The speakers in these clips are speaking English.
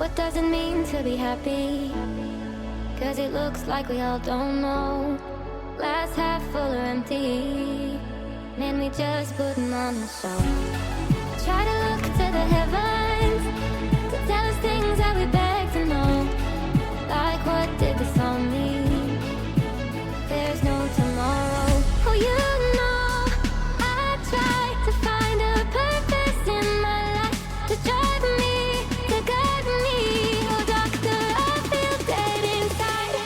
What does it mean to be happy? 'Cause it looks like we all don't know. Glass half full or empty. Man, we just putting on a show. Try to look to the heavens to tell us things that we beg to know. Like, what did this all mean? There's no tomorrow. Oh, you know, I try to find a purpose in my life to drive me, to guide me. Oh, doctor, I feel dead inside.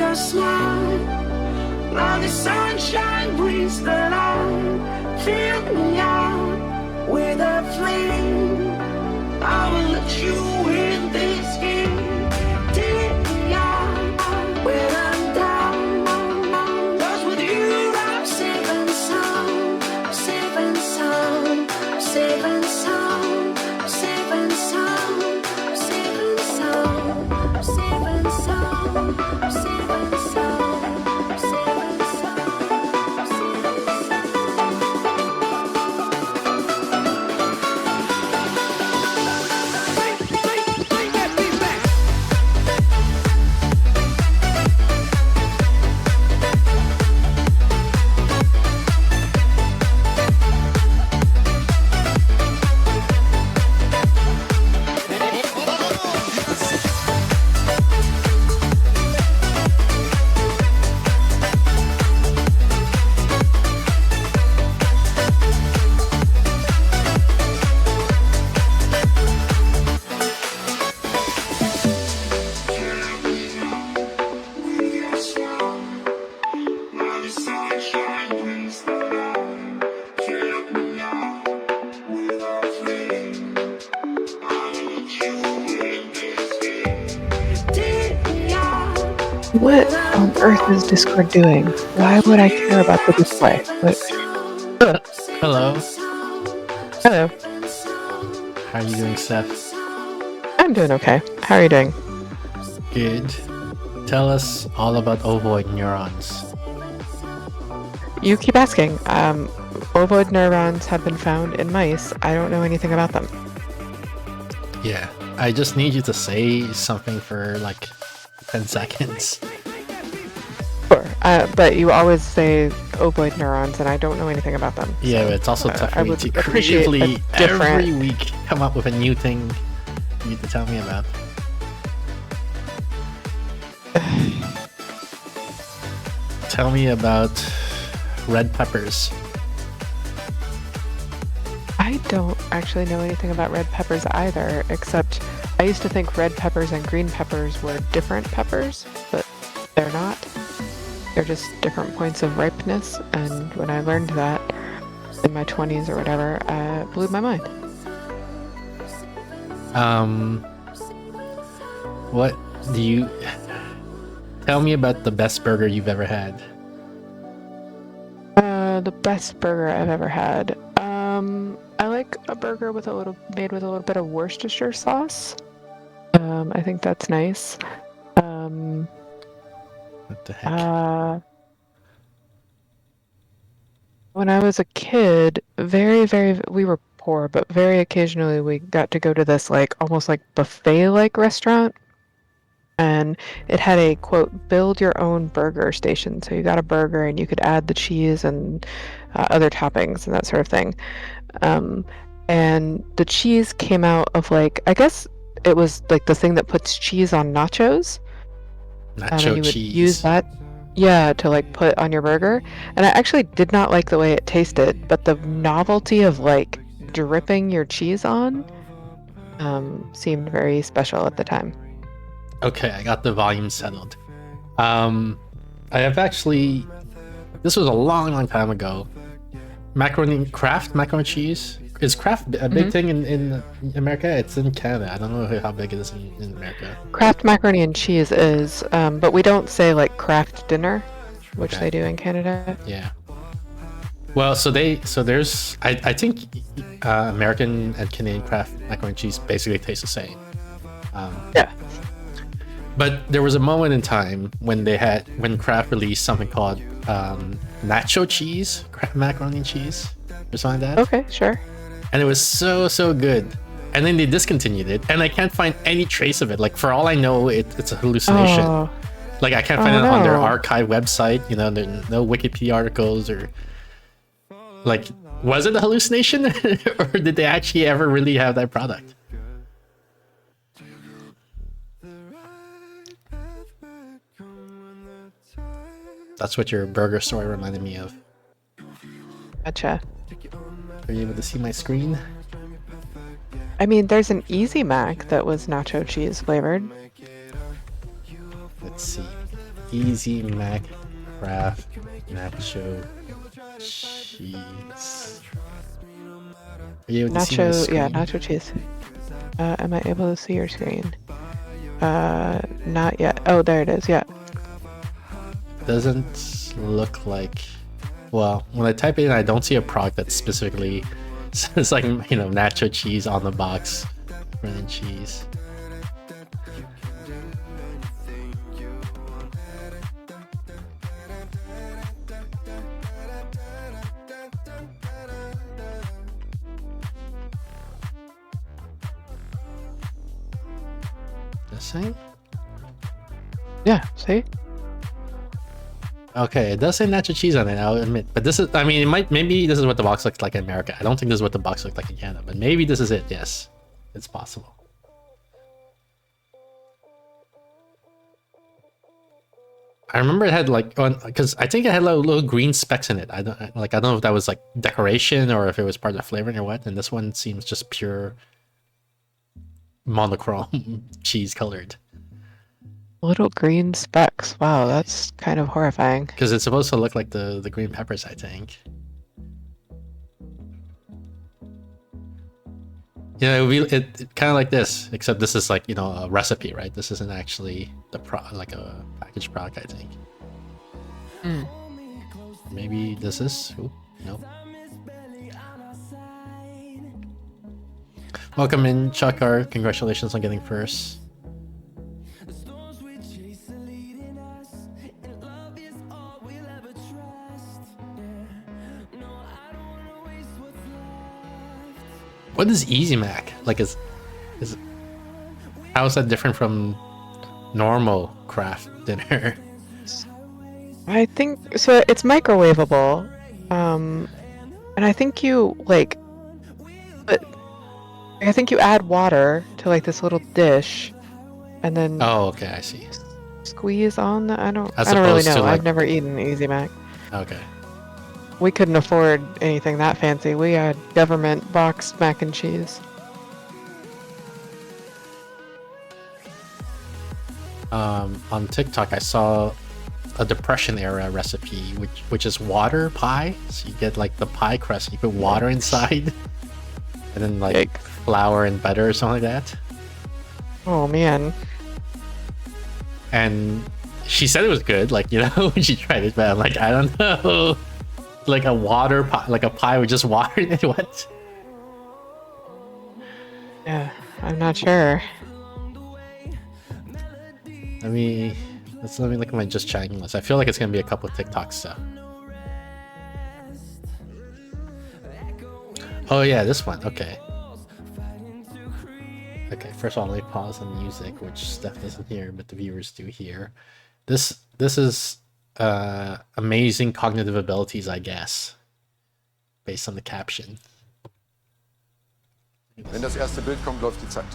your smile. Now the sunshine brings the light. Fill me out with a flame. I will let you in this game. Take me out when I'm down. 'Cause with you I'm safe and sound. I'm safe and sound. I'm safe and sound. I'm safe and sound. I'm safe and sound. I'm safe and sound. I'm safe and sound. I'm safe and sound. I'm safe and What on earth is Discord doing? Why would I care about the display? Hello. Hello. How are you doing, Steph? I'm doing okay. How are you doing? Good. Tell us all about ovoid neurons. You keep asking. Ovoid neurons have been found in mice. I don't know anything about them. Yeah, I just need you to say something for like 10 seconds. Sure. But you always say ovoid neurons, and I don't know anything about them. Yeah, so, but it's also tough for I me would to appreciate a creatively different... every week come up with a new thing you need to tell me about. Tell me about red peppers. I don't actually know anything about red peppers either, except I used to think red peppers and green peppers were different peppers, but they're not. They're just different points of ripeness, and when I learned that in my 20s or whatever, it blew my mind. What do you... Tell me about the best burger you've ever had. The best burger I've ever had. I like a burger made with a little bit of Worcestershire sauce. I think that's nice. What the heck? When I was a kid, we were poor, but very occasionally we got to go to this almost like buffet-like restaurant, and it had a quote build your own burger station. So you got a burger and you could add the cheese and other toppings and that sort of thing. And the cheese came out of I guess it was like the thing that puts cheese on nachos. And you would cheese. use that, to put on your burger. And I actually did not like the way it tasted, but the novelty of dripping your cheese on seemed very special at the time. Okay, I got the volume settled. I have actually... This was a long time ago. Kraft macaroni cheese. Is Kraft a big thing in America? It's in Canada. I don't know how big it is in America. Kraft macaroni and cheese is, but we don't say Kraft dinner, which they do in Canada. Yeah. Well, there's I think American and Canadian Kraft macaroni and cheese basically taste the same. Yeah. But there was a moment in time when Kraft released something called nacho cheese, Kraft macaroni and cheese, or something like that. Okay, sure. And it was so good. And then they discontinued it, and I can't find any trace of it. For all I know, it's a hallucination. Oh. I can't find it on their archive website. There are no Wikipedia articles or was it a hallucination or did they actually ever really have that product? That's what your burger story reminded me of. Gotcha. Are you able to see my screen? I mean, there's an Easy Mac that was nacho cheese flavored. Let's see. Easy Mac Craft Nacho Cheese. Are you able to see my Nacho, yeah, screen? nacho cheese. Am I able to see your screen? Not yet. Oh, there it is. Yeah. Doesn't look like. Well, when I type it in, I don't see a product that specifically says like nacho cheese on the box, Brennan cheese. This thing? Yeah. See? Okay, it does say nacho cheese on it, I'll admit. But this is, I mean, maybe this is what the box looks like in America. I don't think this is what the box looked like in Canada, but maybe this is it, yes. It's possible. I remember it had like, because I think it had little green specks in it. I don't know if that was like decoration or if it was part of the flavoring or what. And this one seems just pure monochrome cheese colored. Little green specks. Wow, that's kind of horrifying. Because it's supposed to look like the green peppers, I think. Yeah, it kind of like this, except this is like a recipe, right? This isn't actually like a packaged product, I think. Maybe this is. Ooh, nope. Welcome in, Chuck. Congratulations on getting first. What is Easy Mac? Like, how is that different from normal craft dinner? I think so. It's microwavable, and I think I think you add water to like this little dish, and then Oh, okay, I see. squeeze on the. I don't really opposed know. to, like- I've never eaten Easy Mac. Okay. We couldn't afford anything that fancy. We had government boxed mac and cheese. On TikTok, I saw a Depression era recipe, which is water pie. So you get like the pie crust, you put water inside, and then like Yikes. flour and butter or something like that. Oh man. And she said it was good, like when she tried it, but I'm like, I don't know, like a water pie, like a pie with just water in it. What? Yeah, I'm not sure. Let me look at my just chatting list. I feel like it's gonna be a couple of TikTok stuff. Oh yeah, this one. Okay. Okay, first of all, let me pause the music, which Steph doesn't hear, but the viewers do hear. This is amazing cognitive abilities, I guess, based on the caption. Wenn das erste Bild kommt, läuft die Zeit.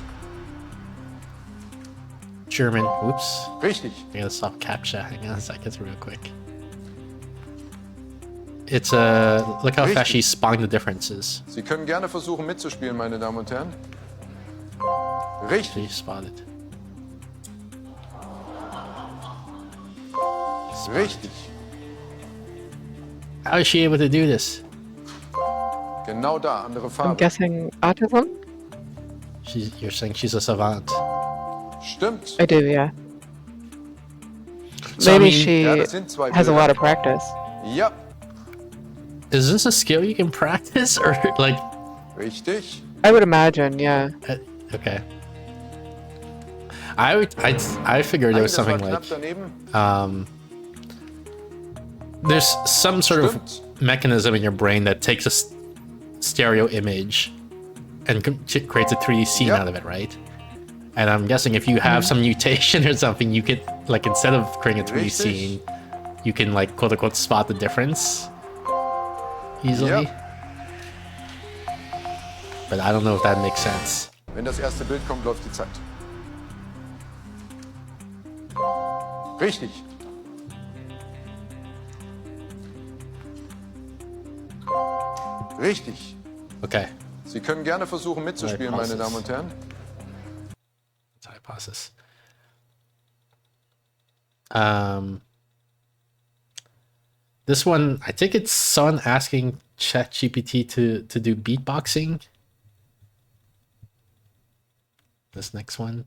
German. Oops. Richtig. I gotta stop CAPTCHA. Hang on a second, real quick. It's look how fast she's spotting the differences. Sie können gerne versuchen mitzuspielen, meine Damen und Herren. Richtig. She spotted. Richtig. How is she able to do this? Genau da, andere I'm Farbe. guessing autism? You're saying she's a savant. Stimmt. I do, yeah. So, I Maybe mean- she Ja, das sind zwei has a Bilder. lot of practice. Ja. Is this a skill you can practice, or like? Richtig. I would imagine, yeah. Okay. I figured there was Das war something knapp like daneben. there's some sort of Stimmt. mechanism in your brain that takes a stereo image and creates a 3D scene Yep. out of it, right? And I'm guessing if you have some mutation or something, you could, like, instead of creating a 3D Richtig. scene, you can, like, quote unquote spot the difference easily. Yep. But I don't know if that makes sense. Wenn das erste Bild kommt, läuft die Zeit. Richtig. Richtig. Okay. Sie können gerne versuchen mitzuspielen, meine Damen und Herren. That's how I process. This one, I think it's someone asking ChatGPT to do beatboxing. This next one.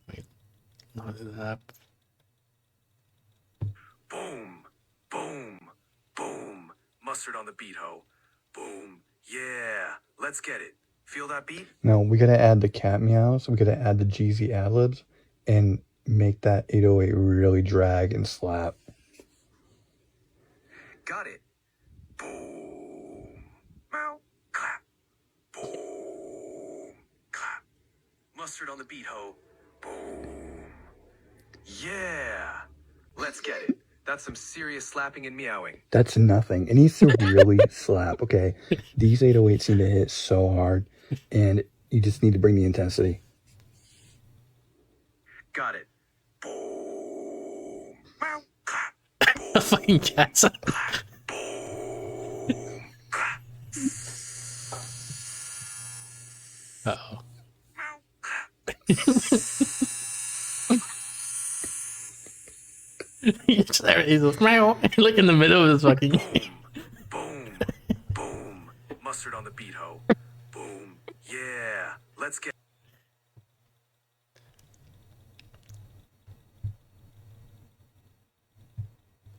Wait, load it up. Boom, boom, boom. Mustard on the beat, ho. Boom. Yeah. Let's get it. Feel that beat? No, we gotta add the cat meows. We gotta add the Jeezy ad-libs and make that 808 really drag and slap. Got it. Boom. Meow. Clap. Boom. Clap. Mustard on the beat, ho. Boom. Yeah. Let's get it. That's some serious slapping and meowing. That's nothing. It needs to really slap, okay? These 808s seem to hit so hard, and you just need to bring the intensity. Got it. Boom. Meow. Clap. The fucking cats. Clap. Boom. Clap. Uh-oh. Meow. Clap. He's there. He's just, meow. Like in the middle of his fucking game. Boom. Boom. Mustard on the beat, ho. Boom. Yeah. Let's get.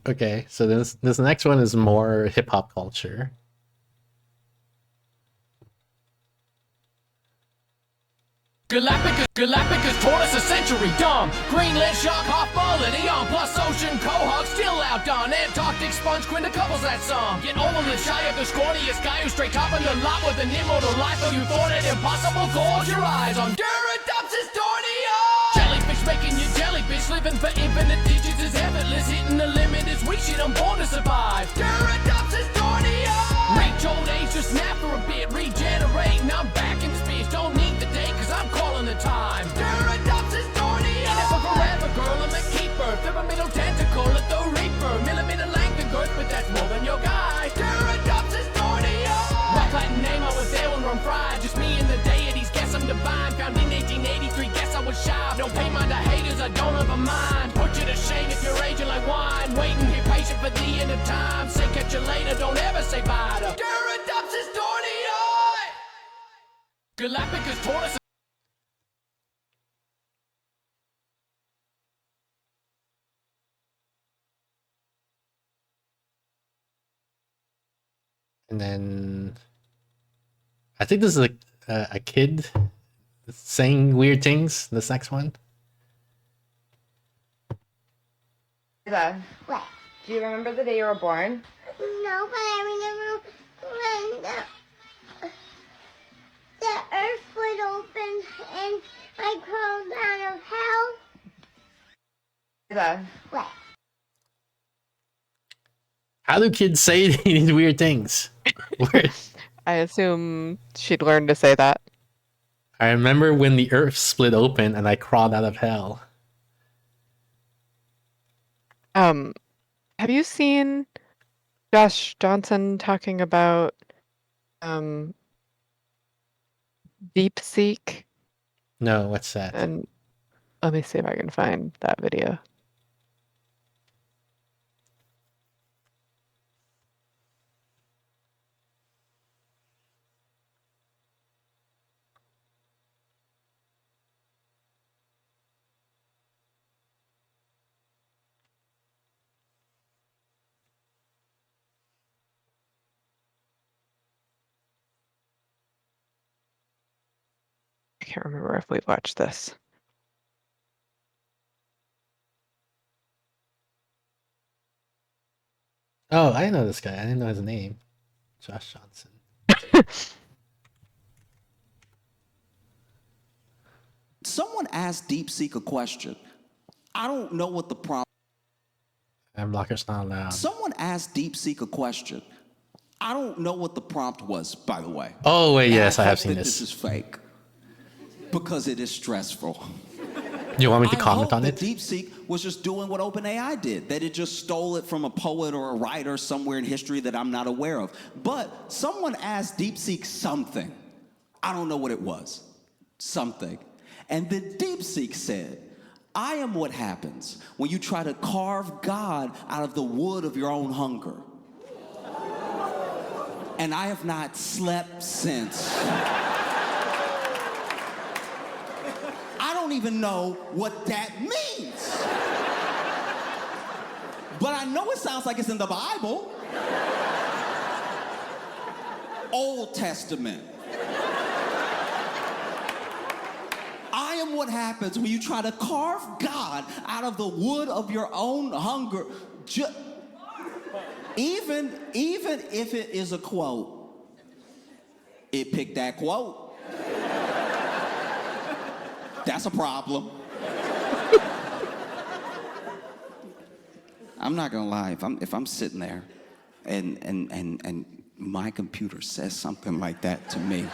Okay, so this next one is more hip hop culture. Galapagos taught us a century dumb. Greenland shark, half ball and eon. Plus ocean quahog still outdone. Antarctic sponge quintuples that song. Yet all the shy of the scrawniest guy who's straight top of the lot with an immortal life. But you thought it impossible, gorge your eyes on Duradupsis dornio. Jellyfish making you jellyfish. Living for infinite digits is effortless. Hitting the limit is weak shit, I'm born to survive. Duradupsis dornio. Reach old age, just snap for a bit. Regenerate, and I'm back in space. Don't need the day, cause I'm calling the time. Duradupsis dornio. In it for forever, girl, I'm a keeper. Pyramidal tentacle at the reaper. Millimeter length and girth, but that's more than your guy. Duradupsis dornio. Rock Latin name, I was there when Ron fried. Just me and the deities, guess I'm divine. Found in 1883, guess I was shy. Don't pay mind to haters, I don't have a mind. Put you to shame if you're aging like wine. Waiting here patient for the end of time. Say catch you later, don't ever say bye to Duradupsis dornio. Galapagos taught us. And then I think this is a kid saying weird things. This next one. What? Do you remember the day you were born? No, but I remember when the earth split open and I crawled out of hell. What? How do kids say these weird things? Weird. I assume she'd learn to say that. I remember when the earth split open and I crawled out of hell. Have you seen Josh Johnson talking about DeepSeek? No, what's that? And let me see if I can find that video. I can't remember if we watched this. Oh, I know this guy. I didn't know his name. Josh Johnson. Someone asked DeepSeek a question. I don't know what the prompt. I'm blockers not allowed. Someone asked DeepSeek a question. I don't know what the prompt was, by the way. Oh wait, And yes, I have hope seen that this. This is fake because it is stressful. You want me to I comment hope on that it? DeepSeek was just doing what OpenAI did, that it just stole it from a poet or a writer somewhere in history that I'm not aware of. But someone asked DeepSeek something. I don't know what it was. Something. And then DeepSeek said, I am what happens when you try to carve God out of the wood of your own hunger. And I have not slept since. I don't even know what that means. But I know it sounds like it's in the Bible. Old Testament. I am what happens when you try to carve God out of the wood of your own hunger. Even if it is a quote, it picked that quote. That's a problem. I'm not gonna lie, if I'm sitting there and my computer says something like that to me,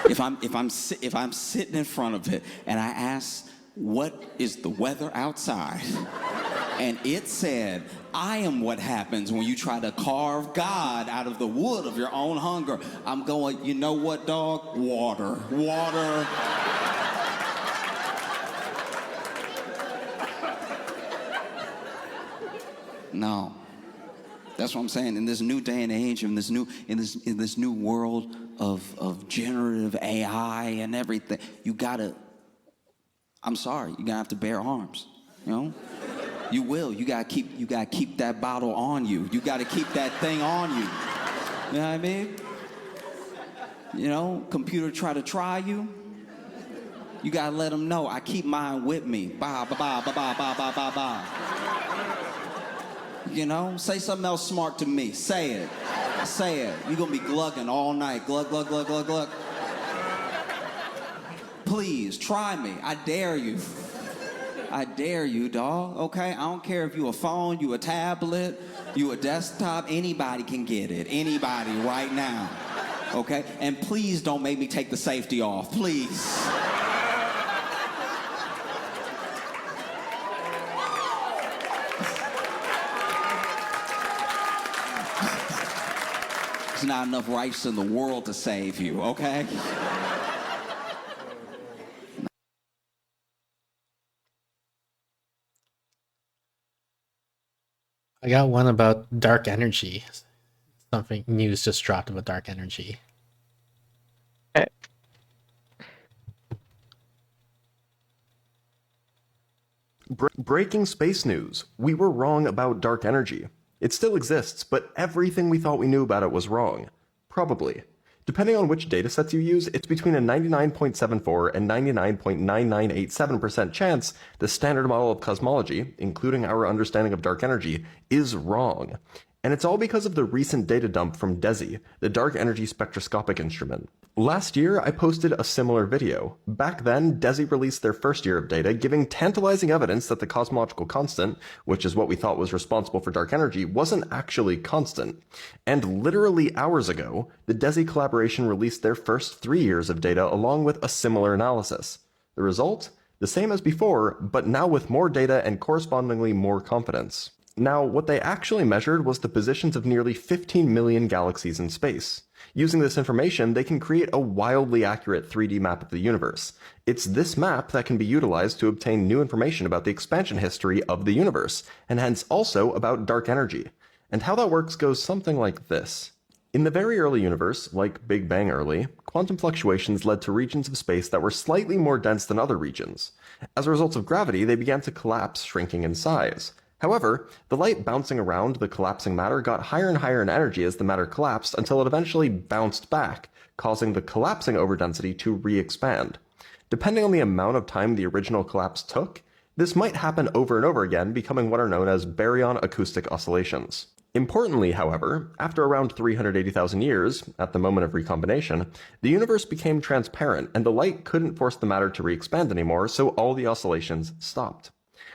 if I'm sitting in front of it and I ask, what is the weather outside? And it said, I am what happens when you try to carve God out of the wood of your own hunger. I'm going, you know what, dog? Water. No. That's what I'm saying. In this new day and age, in this new world of generative AI and everything, you're gonna have to bear arms, you know? You will. You gotta keep that bottle on you. You gotta keep that thing on you. You know what I mean? You know, computer try you. You gotta let them know, I keep mine with me. Ba ba ba ba ba ba ba ba ba. You know, say something else smart to me. Say it. You're gonna be glugging all night. Glug, glug, glug, glug, glug. Please, try me. I dare you. I dare you, dog, okay? I don't care if you a phone, you a tablet, you a desktop, anybody can get it. Anybody right now, okay? And please don't make me take the safety off, please. There's not enough rice in the world to save you, okay? I got one about dark energy. Something news just dropped about dark energy. Breaking space news. We were wrong about dark energy. It still exists, but everything we thought we knew about it was wrong. Probably. Depending on which datasets you use, it's between a 99.74 and 99.9987% chance the standard model of cosmology, including our understanding of dark energy, is wrong. And it's all because of the recent data dump from DESI, the Dark Energy Spectroscopic Instrument. Last year, I posted a similar video. Back then, DESI released their first year of data, giving tantalizing evidence that the cosmological constant, which is what we thought was responsible for dark energy, wasn't actually constant. And literally hours ago, the DESI collaboration released their first 3 years of data along with a similar analysis. The result? The same as before, but now with more data and correspondingly more confidence. Now, what they actually measured was the positions of nearly 15 million galaxies in space. Using this information, they can create a wildly accurate 3D map of the universe. It's this map that can be utilized to obtain new information about the expansion history of the universe, and hence also about dark energy. And how that works goes something like this. In the very early universe, like Big Bang early, quantum fluctuations led to regions of space that were slightly more dense than other regions. As a result of gravity, they began to collapse, shrinking in size. However, the light bouncing around the collapsing matter got higher and higher in energy as the matter collapsed until it eventually bounced back, causing the collapsing overdensity to re-expand. Depending on the amount of time the original collapse took, this might happen over and over again, becoming what are known as baryon acoustic oscillations. Importantly, however, after around 380,000 years, at the moment of recombination, the universe became transparent and the light couldn't force the matter to re-expand anymore, so all the oscillations stopped.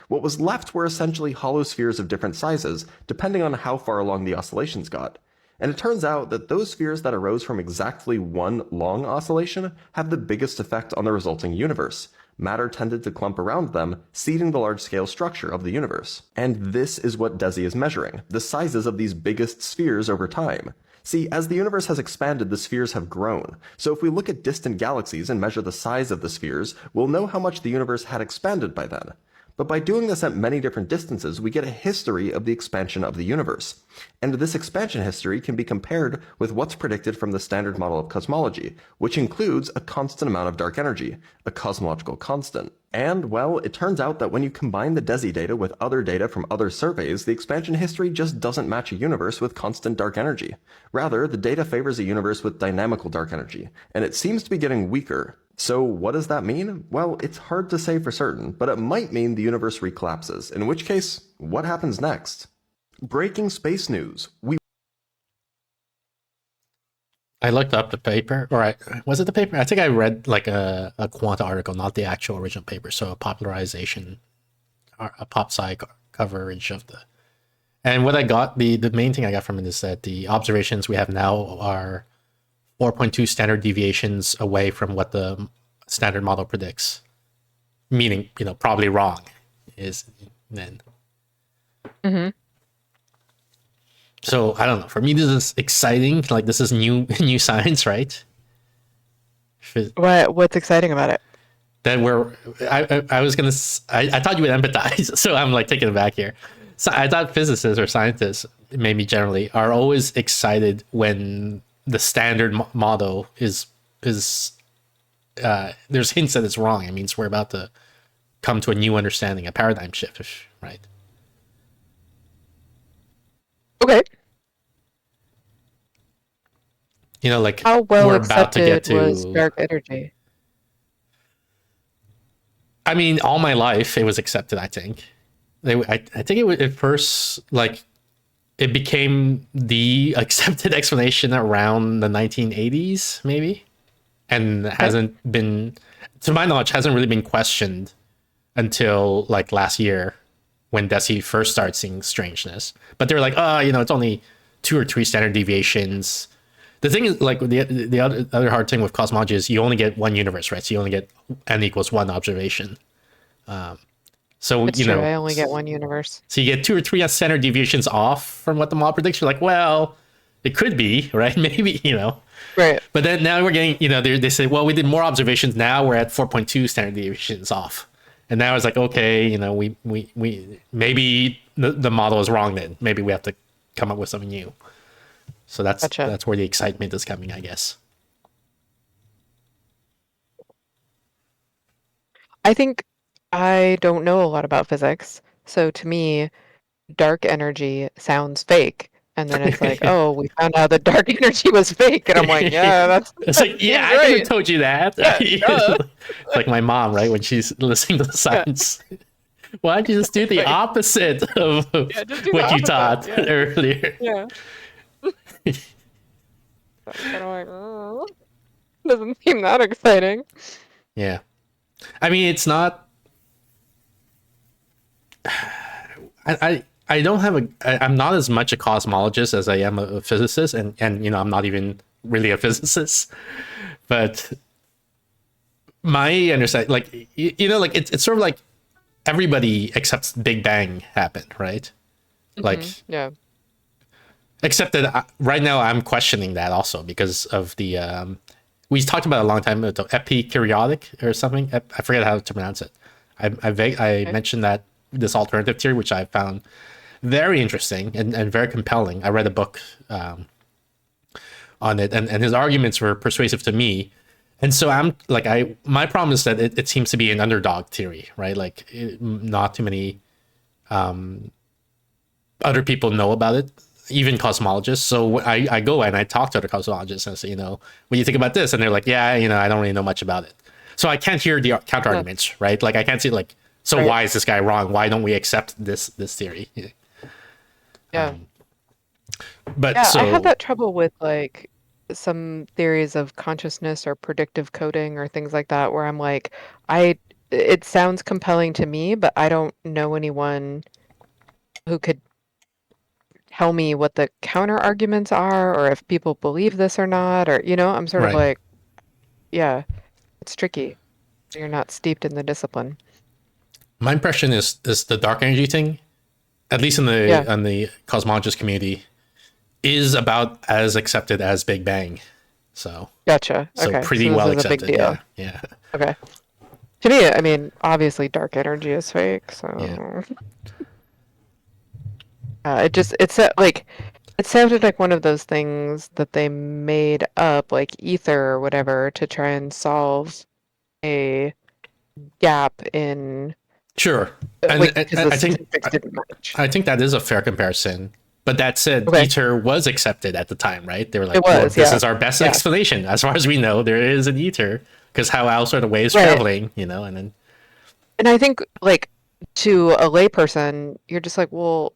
What was left were essentially hollow spheres of different sizes, depending on how far along the oscillations got. And it turns out that those spheres that arose from exactly one long oscillation have the biggest effect on the resulting universe. Matter tended to clump around them, seeding the large-scale structure of the universe. And this is what DESI is measuring, the sizes of these biggest spheres over time. See, as the universe has expanded, the spheres have grown. So if we look at distant galaxies and measure the size of the spheres, we'll know how much the universe had expanded by then. But by doing this at many different distances, we get a history of the expansion of the universe. And this expansion history can be compared with what's predicted from the standard model of cosmology, which includes a constant amount of dark energy, a cosmological constant. And, well, it turns out that when you combine the DESI data with other data from other surveys, the expansion history just doesn't match a universe with constant dark energy. Rather, the data favors a universe with dynamical dark energy, and it seems to be getting weaker. So what does that mean? Well, it's hard to say for certain, but it might mean the universe recollapses, in which case, what happens next? Breaking space news. I looked up the paper, was it the paper? I think I read like a Quanta article, not the actual original paper. So a popularization, a pop sci coverage of the. And what I got, the main thing I got from it is that the observations we have now are 4.2 standard deviations away from what the standard model predicts. Meaning, probably wrong is then. Mm-hmm. So I don't know. For me, this is exciting. Like this is new science, right? What's exciting about it? That I was gonna. I thought you would empathize, so I'm like taking it back here. So I thought physicists or scientists, maybe generally, are always excited when the standard model is there's hints that it's wrong. It means we're about to come to a new understanding, a paradigm shift, right? Okay. Like how well we're about to get to was dark energy? I mean, all my life it was accepted. I think. I think it was at first like it became the accepted explanation around the 1980s, maybe, and hasn't been, to my knowledge, hasn't really been questioned until like last year when DESI first started seeing strangeness. But they were like, it's only 2 or 3 standard deviations. The thing is, like the other hard thing with cosmology is you only get one universe, right? So you only get n equals 1 observation. So it's true, I only get one universe. So you get 2 or 3 standard deviations off from what the model predicts. You're like, well, it could be, right? Maybe, Right. But then now we're getting, they say, well, we did more observations. Now we're at 4.2 standard deviations off. And now it's like, okay, we maybe the model is wrong then. Maybe we have to come up with something new. So that's where the excitement is coming, I guess. I think I don't know a lot about physics. So to me, dark energy sounds fake. And then it's like, oh, we found out that dark energy was fake. And I'm like, yeah, that's it's like, yeah, I could have told you that. Yeah, it's like my mom, right? When she's listening to the science. Yeah. Why don't you just do the opposite of what you taught earlier? Yeah. Kind of like, oh, doesn't seem that exciting. Yeah. I mean, it's not. I don't have I'm not as much a cosmologist as I am a physicist, and I'm not even really a physicist, but my understanding, like like it's sort of like everybody accepts Big Bang happened, right? Mm-hmm. Like yeah. Except that right now I'm questioning that also because of the we talked about a long time ago, epiperiodic or something. I forget how to pronounce it. I mentioned that this alternative theory, which I found very interesting and very compelling. I read a book on it, and his arguments were persuasive to me. And so I'm like, my problem is that it seems to be an underdog theory, right? Like not too many other people know about it, even cosmologists. So I go and I talk to other cosmologists and I say, what do you think about this? And they're like, yeah, I don't really know much about it. So I can't hear the counter arguments, right? Like I can't see like, so why is this guy wrong? Why don't we accept this theory? Yeah. But yeah, so I have that trouble with like some theories of consciousness or predictive coding or things like that, where I'm like, it sounds compelling to me, but I don't know anyone who could tell me what the counter arguments are, or if people believe this or not, or I'm sort of like, yeah, it's tricky. You're not steeped in the discipline. My impression is the dark energy thing, at least in the cosmologist community, is about as accepted as Big Bang. So Gotcha. so Okay. pretty so well this is a big accepted. deal. Yeah. Okay. To me, I mean, obviously dark energy is fake, so Yeah. like it sounded like one of those things that they made up, like ether or whatever, to try and solve a gap in Sure. like And because the I think statistics didn't match. I think that is a fair comparison. But that said, Okay. ether was accepted at the time, right? They were like, It well, was, this yeah. is our best Yeah. explanation. As far as we know, there is an ether, because how else are the waves Right. traveling, you know? And then And I think like to a layperson, you're just like, well,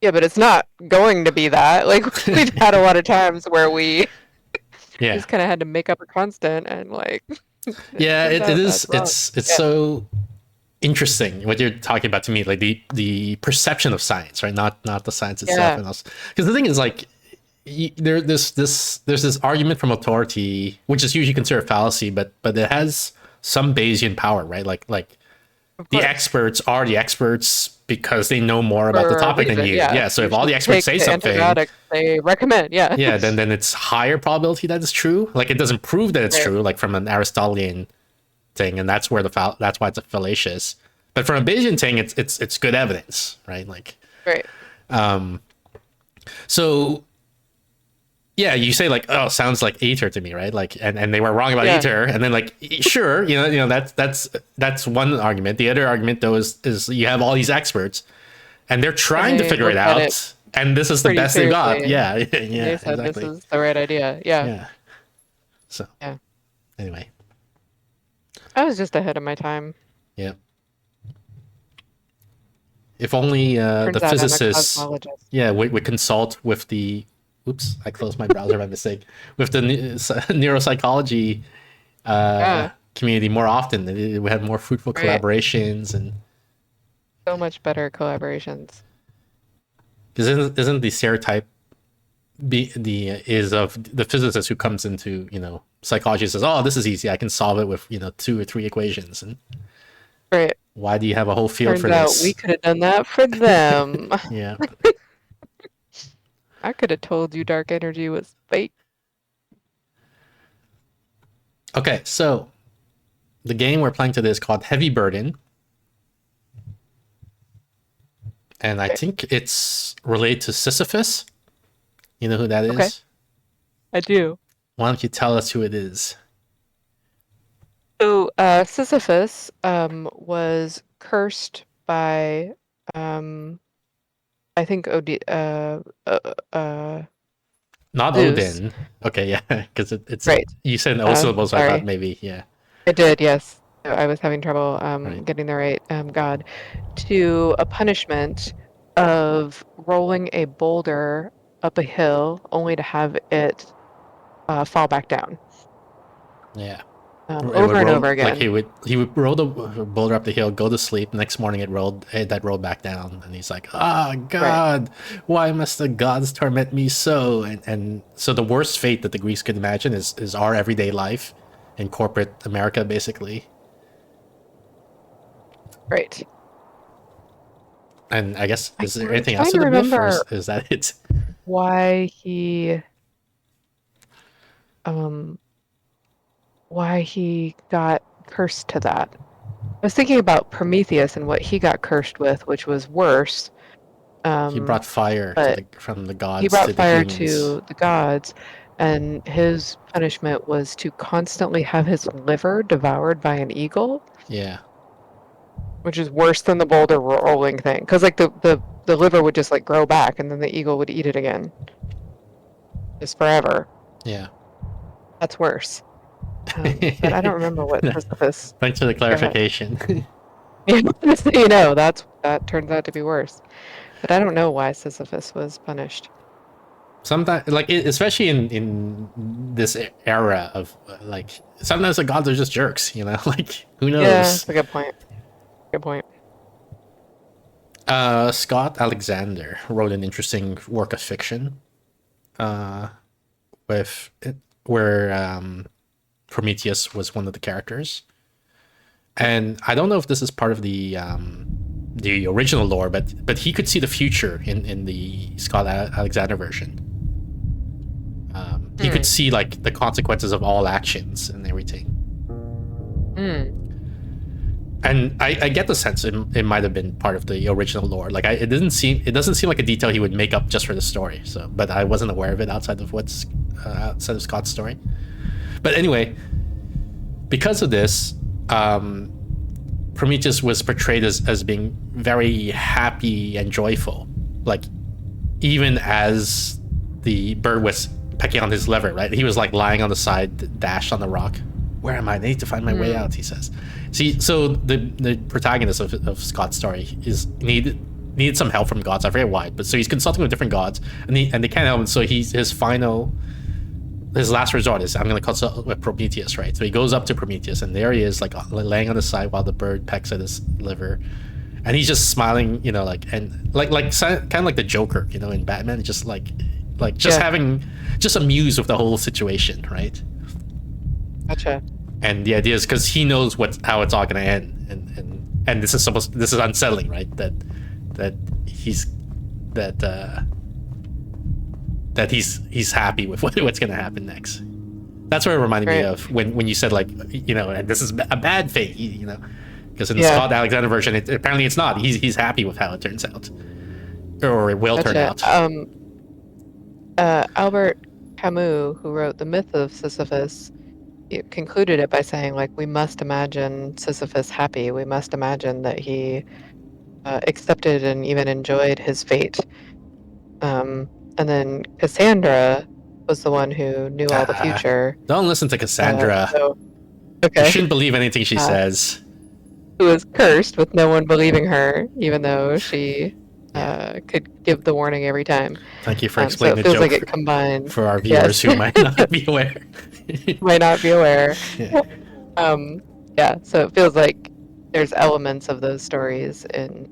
yeah, but it's not going to be that. Like we've had a lot of times where we yeah, just kind of had to make up a constant and like yeah, turns it out is. that's wrong. It's Yeah. so interesting what you're talking about to me, like the perception of science, right? Not the science itself, Yeah. and also because the thing is like there's this argument from authority, which is usually considered fallacy, but it has some Bayesian power, right? Like Of the course. experts are the experts because they know more about the For a topic than reason, you. yeah. Yeah. So You if all the should experts take say the something, antibiotics they recommend, yeah. yeah, then it's higher probability that it's true. Like it doesn't prove that it's Right. true, like from an Aristotelian thing, and that's where that's why it's fallacious. But from a Bayesian thing, it's good evidence, right? Like, Right. so yeah, you say like, oh, sounds like ether to me, right? Like, and they were wrong about Yeah. ether, and then like, sure, that's one argument. The other argument though is you have all these experts, and they're trying to they figure it looked at out, it and this is the pretty best they got. seriously, Yeah, and yeah, they said exactly. this is the right idea. Yeah. Yeah. So Yeah. anyway, I was just ahead of my time. yeah. If only the Turns out I'm a physicists, cosmologist. yeah, we consult with the. Oops, I closed my browser by mistake. With the neuropsychology Yeah. community more often, we had more fruitful Right. collaborations, and So much better collaborations. because isn't the stereotype is of the physicist who comes into psychology and says, oh, this is easy, I can solve it with 2 or 3 equations, and Right. why do you have a whole field Turns for out this? we could have done that for them. Yeah. I could have told you dark energy was fake. Okay, so the game we're playing today is called Heavy Burden. And I think it's related to Sisyphus. You know who that is? Okay. I do. Why don't you tell us who it is? So Sisyphus was cursed by I think Not Zeus. Odin. Okay, yeah, because it's Right. you said O syllables, so I sorry. thought maybe, yeah. I did, yes. I was having trouble Right. getting the right god, to a punishment of rolling a boulder up a hill only to have it fall back down. Yeah. Over and over again. Like he would roll the boulder up the hill, go to sleep. Next morning, it rolled back down, and he's like, "Ah, God, why must the gods torment me so?" And so the worst fate that the Greeks could imagine is our everyday life in corporate America, basically. Right. And I guess is there I'm anything trying else to to the myth, or remember is that it? why he got cursed to that. I was thinking about Prometheus and what he got cursed with, which was worse. He brought fire from the gods. He brought to fire the humans. to the gods, and his punishment was to constantly have his liver devoured by an eagle. Yeah. Which is worse than the boulder rolling thing, because like the liver would just like grow back, and then the eagle would eat it again, just forever. Yeah. That's worse. But I don't remember what Sisyphus. Thanks for the clarification. Just so you know, that turns out to be worse. But I don't know why Sisyphus was punished. Sometimes, like especially in this era of like, sometimes the gods are just jerks, like who knows? Yeah, that's a good point. Good point. Scott Alexander wrote an interesting work of fiction, where Prometheus was one of the characters, and I don't know if this is part of the original lore, but he could see the future in the Scott Alexander version. he could see like the consequences of all actions and everything. And I get the sense it might have been part of the original lore. Like it doesn't seem like a detail he would make up just for the story. So, but I wasn't aware of it outside of outside of Scott's story. But anyway, because of this, Prometheus was portrayed as being very happy and joyful, like even as the bird was pecking on his liver, right? He was like lying on the side, dashed on the rock. Where am I? I need to find my way out, he says. See, so the protagonist of Scott's story needed some help from gods. I forget why, but so he's consulting with different gods, and they can't help him. So his last resort is, I'm going to consult with Prometheus, right? So he goes up to Prometheus, and there he is, like laying on the side while the bird pecks at his liver, and he's just smiling, you know, like kind of like the Joker, you know, in Batman, just having amused with the whole situation, right? Gotcha. And the idea is because he knows how it's all going to end, and this is unsettling, right? That he's happy with what's going to happen next. That's what it reminded me of when you said, like, you know, and this is a bad fate, you know, because in the Scott Alexander version, apparently it's not. He's happy with how it turns out, or it will turn out. Albert Camus, who wrote The Myth of Sisyphus, concluded it by saying, like, we must imagine Sisyphus happy. We must imagine that he accepted and even enjoyed his fate. And then Cassandra was the one who knew all the future. Don't listen to Cassandra. Okay. You shouldn't believe anything she says. Who was cursed with no one believing her, even though she could give the warning every time. Thank you for explaining the joke. Like it combined for our viewers who might not be aware. Might not be aware. Yeah. So it feels like there's elements of those stories in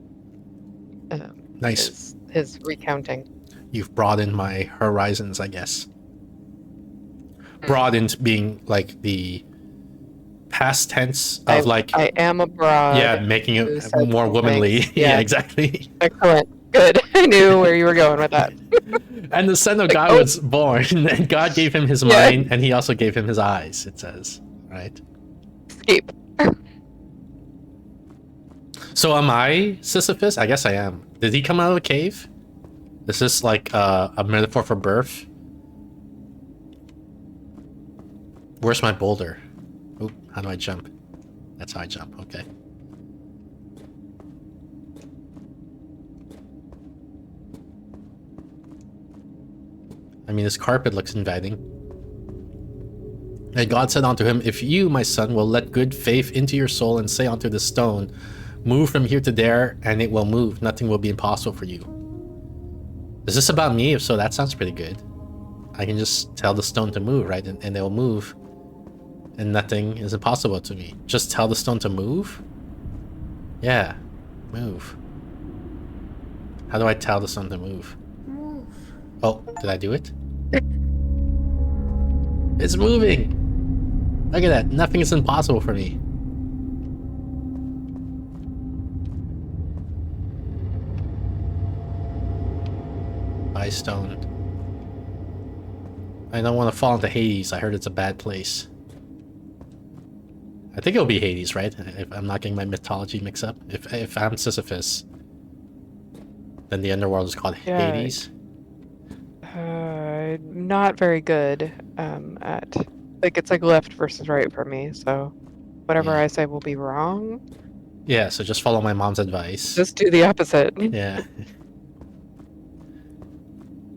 nice his recounting. You've broadened my horizons, I guess. Broadened being like the past tense of I am a broad. Yeah, making it more womanly. Yeah, exactly. Excellent. Good. I knew where you were going with that. And the Son of God was born, and God gave him his mind, and he also gave him his eyes, it says, right? Escape. So am I Sisyphus? I guess I am. Did he come out of a cave? Is this like a metaphor for birth? Where's my boulder? Oh, how do I jump? That's how I jump, okay. I mean, this carpet looks inviting. And God said unto him, if you, my son, will let good faith into your soul and say unto the stone, move from here to there, and it will move. Nothing will be impossible for you. Is this about me? If so, that sounds pretty good. I can just tell the stone to move, right? And it'll move. And nothing is impossible to me. Just tell the stone to move? Yeah, move. How do I tell the stone to move? Move. Oh, did I do it? It's moving! Look at that. Nothing is impossible for me. By stone. I don't want to fall into Hades. I heard it's a bad place. I think it'll be Hades, right? If I'm not getting my mythology mixed up. If I'm Sisyphus, then the underworld is called Hades. Not very good at, like, it's like left versus right for me, so whatever I say will be wrong. Yeah, so just follow my mom's advice. Just do the opposite. Yeah.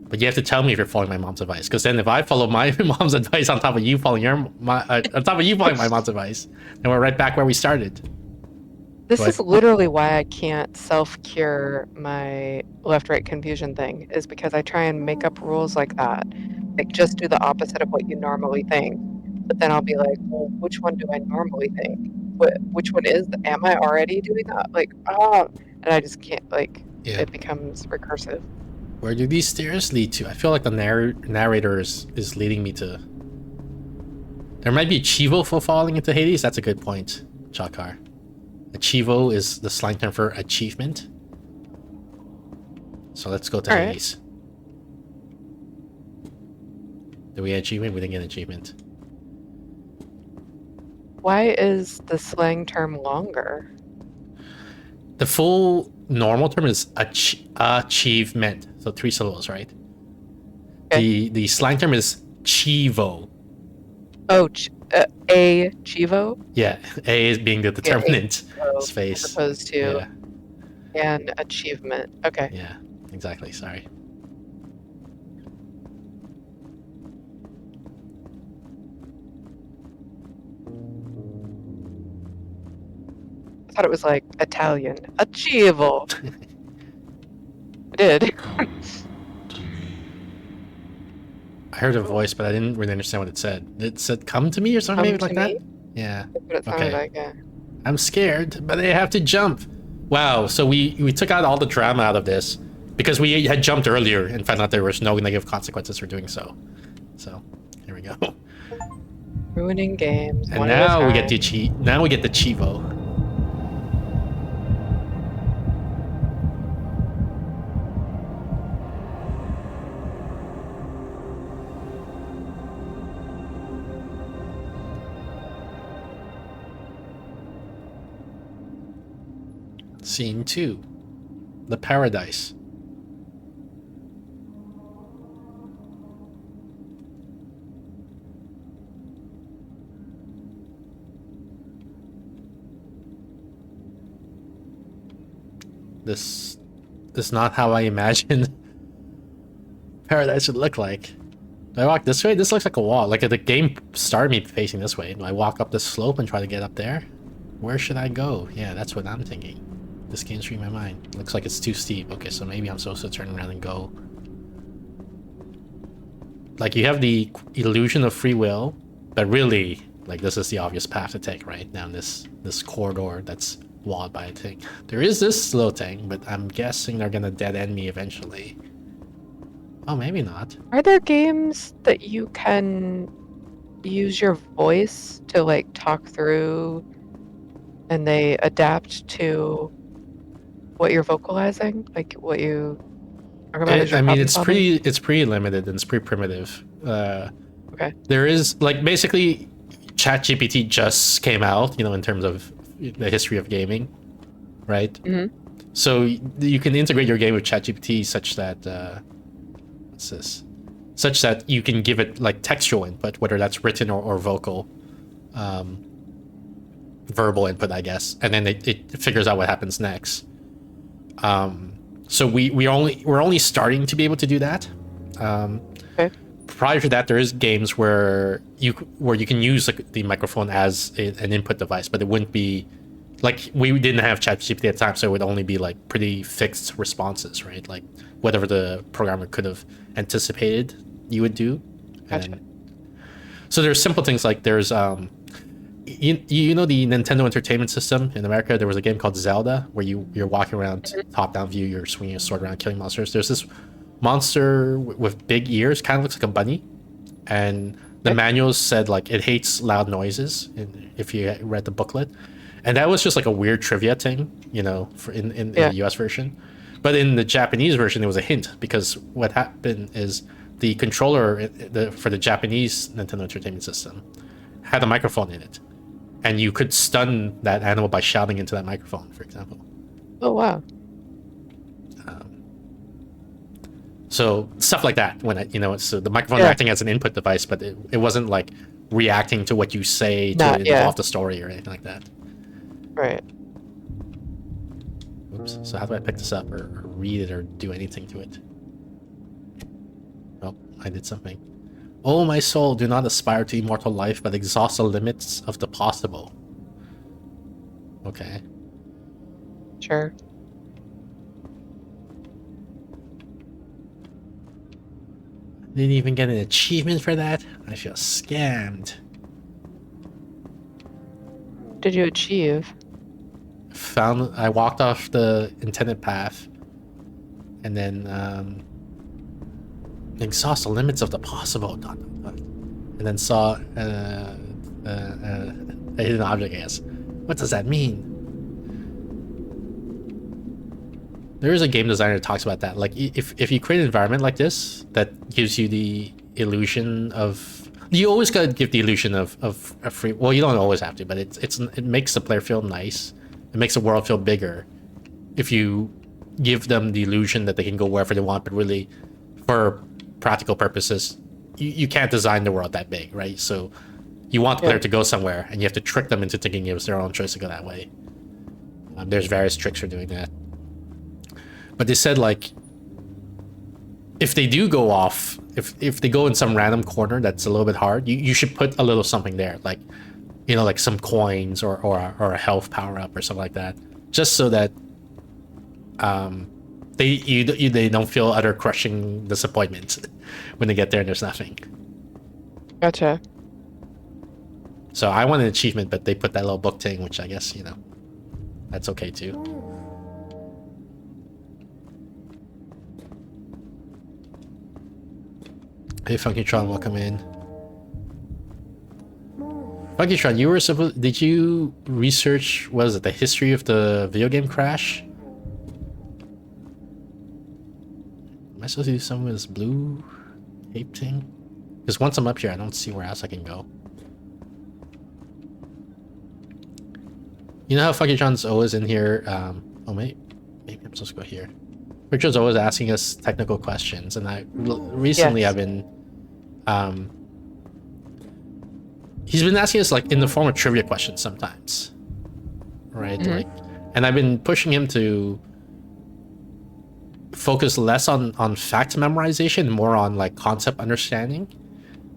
But you have to tell me if you're following my mom's advice, because then if I follow my mom's advice on top of you following my mom's advice, then we're right back where we started. This is literally why I can't self-cure my left-right confusion thing, is because I try and make up rules like that. Like, just do the opposite of what you normally think. But then I'll be like, well, which one do I normally think? Which one is? Am I already doing that? Like, and I just can't, like, it becomes recursive. Where do these stairs lead to? I feel like the narrator is leading me to... There might be Chivo for falling into Hades. That's a good point, Chakar. Achivo is the slang term for achievement. So let's go to Hades. Did we get achievement? We didn't get an achievement. Why is the slang term longer? The full normal term is achievement. So 3 syllables, right? Okay. The slang term is chivo. Oh, a chivo? Yeah, A is being the determinant space. As opposed to an achievement. Okay. Yeah, exactly. Sorry. I thought it was like Italian. Achievo. I did. I heard a voice, but I didn't really understand what it said. It said, come to me or something, maybe like that? Yeah. That's what it sounded like, yeah. I'm scared, but I have to jump. Wow, so we took out all the drama out of this because we had jumped earlier and found out there was no negative consequences for doing so. So, here we go. Ruining games. And now we get the Chivo. Scene 2. The Paradise. This is not how I imagined Paradise would look like. Do I walk this way? This looks like a wall. Like the game started me facing this way. Do I walk up this slope and try to get up there? Where should I go? Yeah, that's what I'm thinking. This game's reading my mind. Looks like it's too steep. Okay, so maybe I'm supposed to turn around and go. Like, you have the illusion of free will, but really, like, this is the obvious path to take, right? Down this corridor that's walled by a thing. There is this slow thing, but I'm guessing they're gonna dead end me eventually. Oh, maybe not. Are there games that you can use your voice to, like, talk through and they adapt to what you're vocalizing, like what you talk about? I mean, it's pretty limited and it's pretty primitive. Okay. There is, like, basically, ChatGPT just came out, in terms of the history of gaming, right? Mm-hmm. So you can integrate your game with ChatGPT such that what's this? Such that you can give it like textual input, whether that's written or vocal. Verbal input, I guess, and then it figures out what happens next. So we're only starting to be able to do that. Okay. Prior to that, there is games where you can use like the microphone as an input device, but it wouldn't be like, we didn't have ChatGPT at the time, so it would only be like pretty fixed responses, right? Like whatever the programmer could have anticipated you would do. Gotcha. So there's simple things like there's you know the Nintendo Entertainment System in America. There was a game called Zelda where you're walking around top-down view, you're swinging a sword around killing monsters. There's this monster with big ears, kind of looks like a bunny, and the manuals said like it hates loud noises. If you read the booklet, and that was just like a weird trivia thing, for in the US version. But in the Japanese version, it was a hint, because what happened is the controller for the Japanese Nintendo Entertainment System had a microphone in it. And you could stun that animal by shouting into that microphone, for example. Oh, wow. So stuff like that, when so the microphone acting as an input device, but it wasn't like reacting to what you say to involve the story or anything like that. Right. Oops. So how do I pick this up or read it or do anything to it? Oh, I did something. Oh, my soul, do not aspire to immortal life, but exhaust the limits of the possible. Okay. Sure. Didn't even get an achievement for that? I feel scammed. What did you achieve? I walked off the intended path, and then exhaust the limits of the possible, and then saw a hidden object, I guess. What does that mean? There is a game designer that talks about that. Like, if you create an environment like this that gives you the illusion of. You always gotta give the illusion of a free. Well, you don't always have to, but it makes the player feel nice. It makes the world feel bigger if you give them the illusion that they can go wherever they want, but really, for practical purposes, you can't design the world that big, right? So you want the player to go somewhere, and you have to trick them into thinking it was their own choice to go that way. There's various tricks for doing that. But they said, like, if they do go off, if they go in some random corner that's a little bit hard, you should put a little something there, like, you know, like some coins or a health power up or something like that, just so that they don't feel utter crushing disappointment when they get there and there's nothing. Gotcha. So I want an achievement, but they put that little book thing, which I guess, you know, that's okay too. Hey, Funkytron, welcome in. Funkytron, you were supposed... Did you research, what is it, the history of the video game crash? Am I supposed to do something with this blue cape thing? Because once I'm up here, I don't see where else I can go. You know how Funkytron's always in here? Oh, maybe I'm supposed to go here. Richard's always asking us technical questions, and recently I've been... he's been asking us, like, in the form of trivia questions sometimes. Right? Like, and I've been pushing him to focus less on fact memorization, more on, like, concept understanding.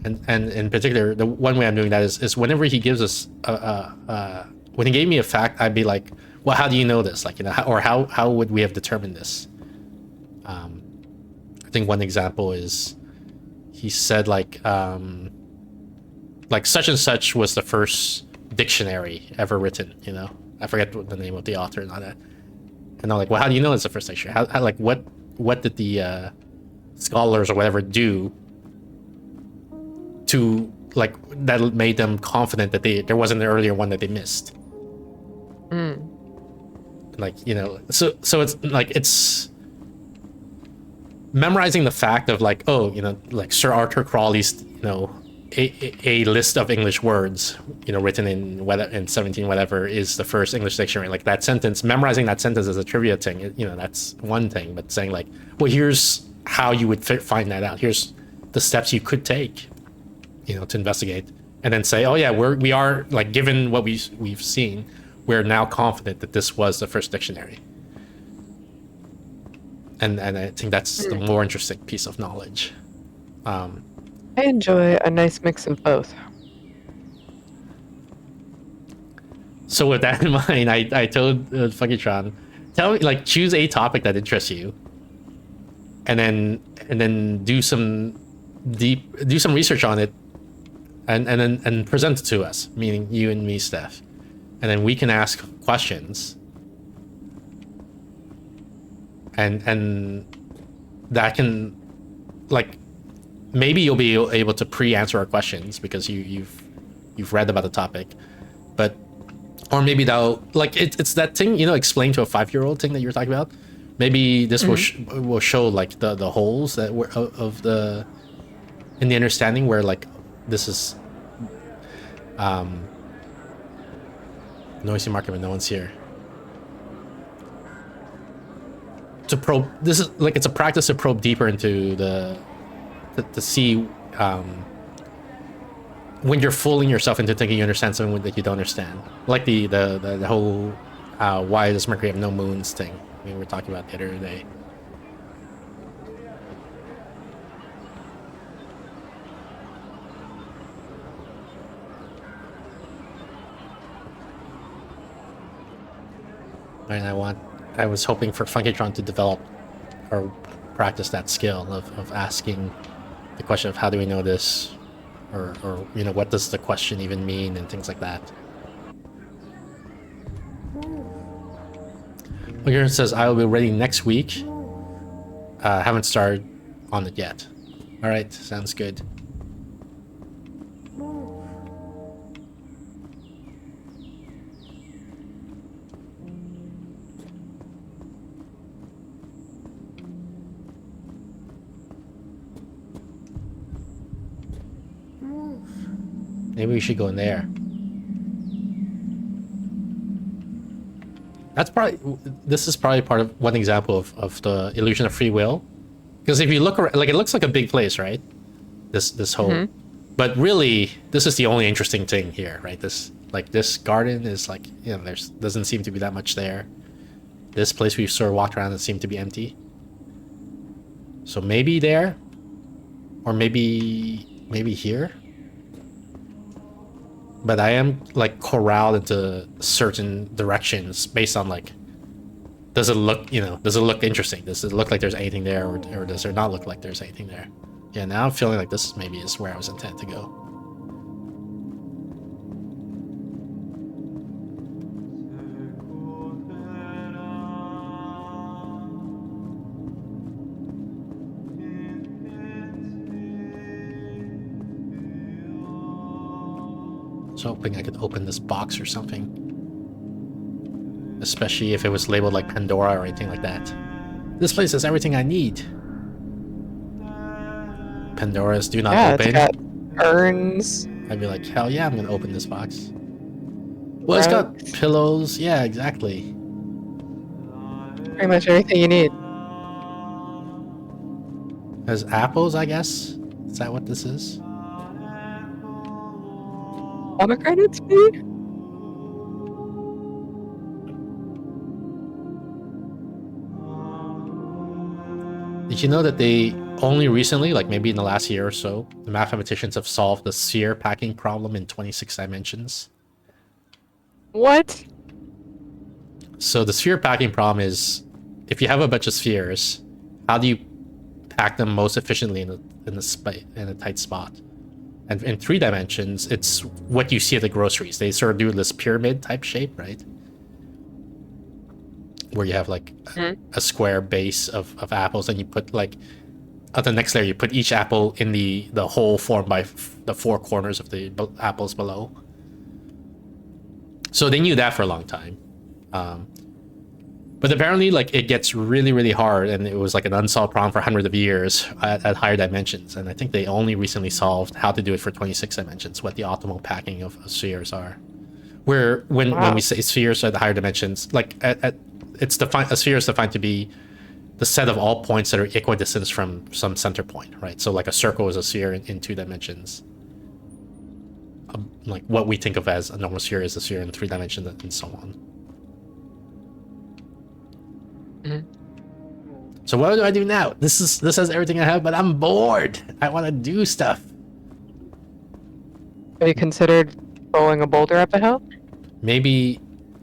And in particular, the one way I'm doing that is whenever he gives us when he gave me a fact, I'd be like, well, how do you know this? Like, you know, how would we have determined this? I think one example is he said, like such and such was the first dictionary ever written, you know? I forget the name of the author and all that. And I'm like, well, how do you know it's the first dictionary? How like, what did the scholars or whatever do to, like, that made them confident that there wasn't an earlier one that they missed? Like, you know, so it's like, it's memorizing the fact of, like, oh, you know, like Sir Arthur Crawley's, you know, a list of English words, you know, written in 17 whatever is the first English dictionary. Like, that sentence, memorizing that sentence as a trivia thing, you know, that's one thing. But saying, like, well, here's how you would find that out. Here's the steps you could take, you know, to investigate, and then say, oh yeah, we are, like, given what we've seen, we're now confident that this was the first dictionary. And I think that's the more interesting piece of knowledge. I enjoy a nice mix of both. So with that in mind, I told Funkytron, tell me, like, choose a topic that interests you, and then do some research on it, and then present it to us, meaning you and me, Steph, and then we can ask questions, and that can, like, maybe you'll be able to pre-answer our questions because you've read about the topic, but, or maybe that'll, like, it's that thing, you know, explain to a 5-year-old thing that you were talking about. Maybe this will show, like, the holes that were of the in the understanding, where, like, this is noisy market when no one's here. To probe, this is like, it's a practice to probe deeper into to see when you're fooling yourself into thinking you understand something that you don't understand, like the whole why does Mercury have no moons thing we were talking about the other day. And I was hoping for Funkytron to develop or practice that skill of asking the question of how do we know this, or you know, what does the question even mean, and things like that. Funkytron says, I will be ready next week. Haven't started on it yet. All right, sounds good. Maybe we should go in there. That's probably... This is probably part of one example of the illusion of free will. Because if you look around, like, it looks like a big place, right? This whole... But really, this is the only interesting thing here, right? This garden is like, you know, there's doesn't seem to be that much there. This place we sort of walked around and seemed to be empty. So maybe there, or maybe here. But I am like corralled into certain directions based on like, does it look, you know, does it look interesting? Does it look like there's anything there, or does there not look like there's anything there? Yeah, now I'm feeling like this maybe is where I was intended to go. I was hoping I could open this box or something. Especially if it was labeled like Pandora or anything like that. This place has everything I need. Pandora's do not open. It's got urns. I'd be like, hell yeah, I'm gonna open this box. Well, it's got pillows. Yeah, exactly. Pretty much everything you need. There's apples, I guess. Is that what this is? Pomegranates, maybe? Did you know that they only recently, like maybe in the last year or so, the mathematicians have solved the sphere packing problem in 26 dimensions? What? So the sphere packing problem is, if you have a bunch of spheres, how do you pack them most efficiently in a tight spot? And in 3 dimensions, it's what you see at the groceries. They sort of do this pyramid type shape, right? Where you have like a square base of apples, and you put like at the next layer, you put each apple in the hole formed by the 4 corners of the apples below. So they knew that for a long time. But apparently, like, it gets really, really hard, and it was like an unsolved problem for hundreds of years at higher dimensions. And I think they only recently solved how to do it for 26 dimensions, what the optimal packing of spheres are. Where when we say spheres at the higher dimensions, like it's defined, a sphere is defined to be the set of all points that are equidistant from some center point, right? So like a circle is a sphere in 2 dimensions. Like what we think of as a normal sphere is a sphere in 3 dimensions, and so on. So what do I do now? This has everything I have, but I'm bored. I want to do stuff. Have you considered rolling a boulder up a hill? Maybe,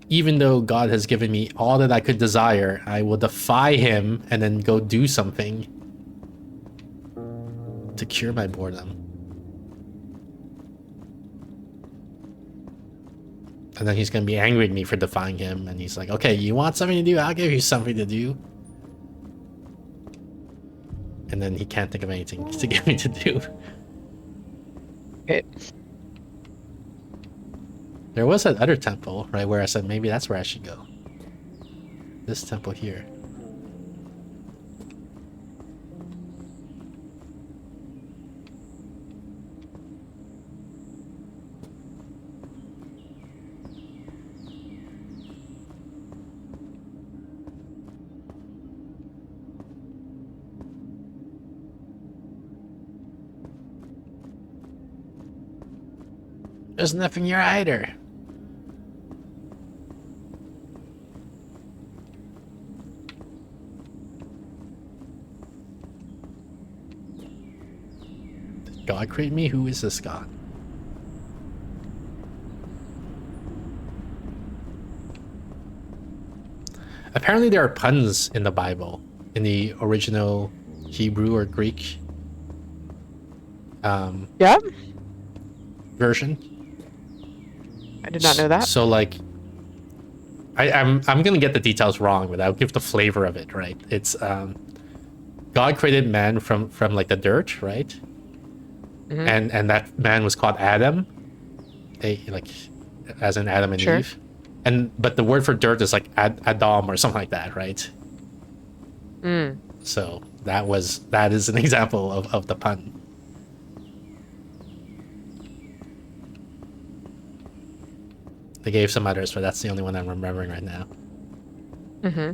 even though God has given me all that I could desire, I will defy him and then go do something to cure my boredom. And then he's going to be angry at me for defying him, and he's like, okay, you want something to do? I'll give you something to do. And then he can't think of anything to give me to do. Okay. There was that other temple, right, where I said maybe that's where I should go. This temple here. There's nothing here either. Did God create me? Who is this God? Apparently there are puns in the Bible, in the original Hebrew or Greek version. I did not know that. So like, I'm gonna get the details wrong, but I'll give the flavor of it, right? It's God created man from like the dirt, right? And that man was called Adam, like as in Adam and Eve. But the word for dirt is like Adam or something like that, right? So that is an example of the pun. They gave some others, but that's the only one I'm remembering right now. Mm-hmm.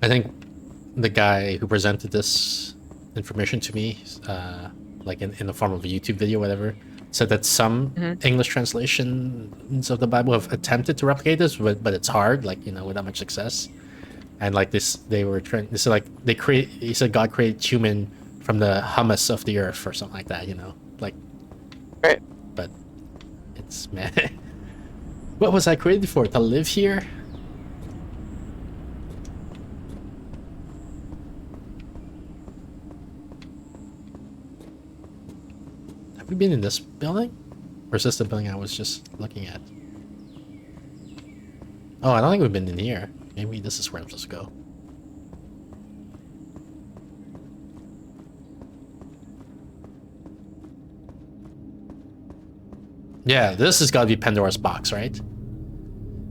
I think the guy who presented this information to me, like in the form of a YouTube video, whatever, said that some English translations of the Bible have attempted to replicate this, but it's hard, like, you know, without much success. And like this, they were trying. This is like he said God created human from the humus of the earth or something like that, you know, like. Right. But it's, man, what was I created for? To live here? Have we been in this building? Or is this the building I was just looking at? Oh, I don't think we've been in here. Maybe this is where I'm supposed to go. Yeah, this has got to be Pandora's box, right?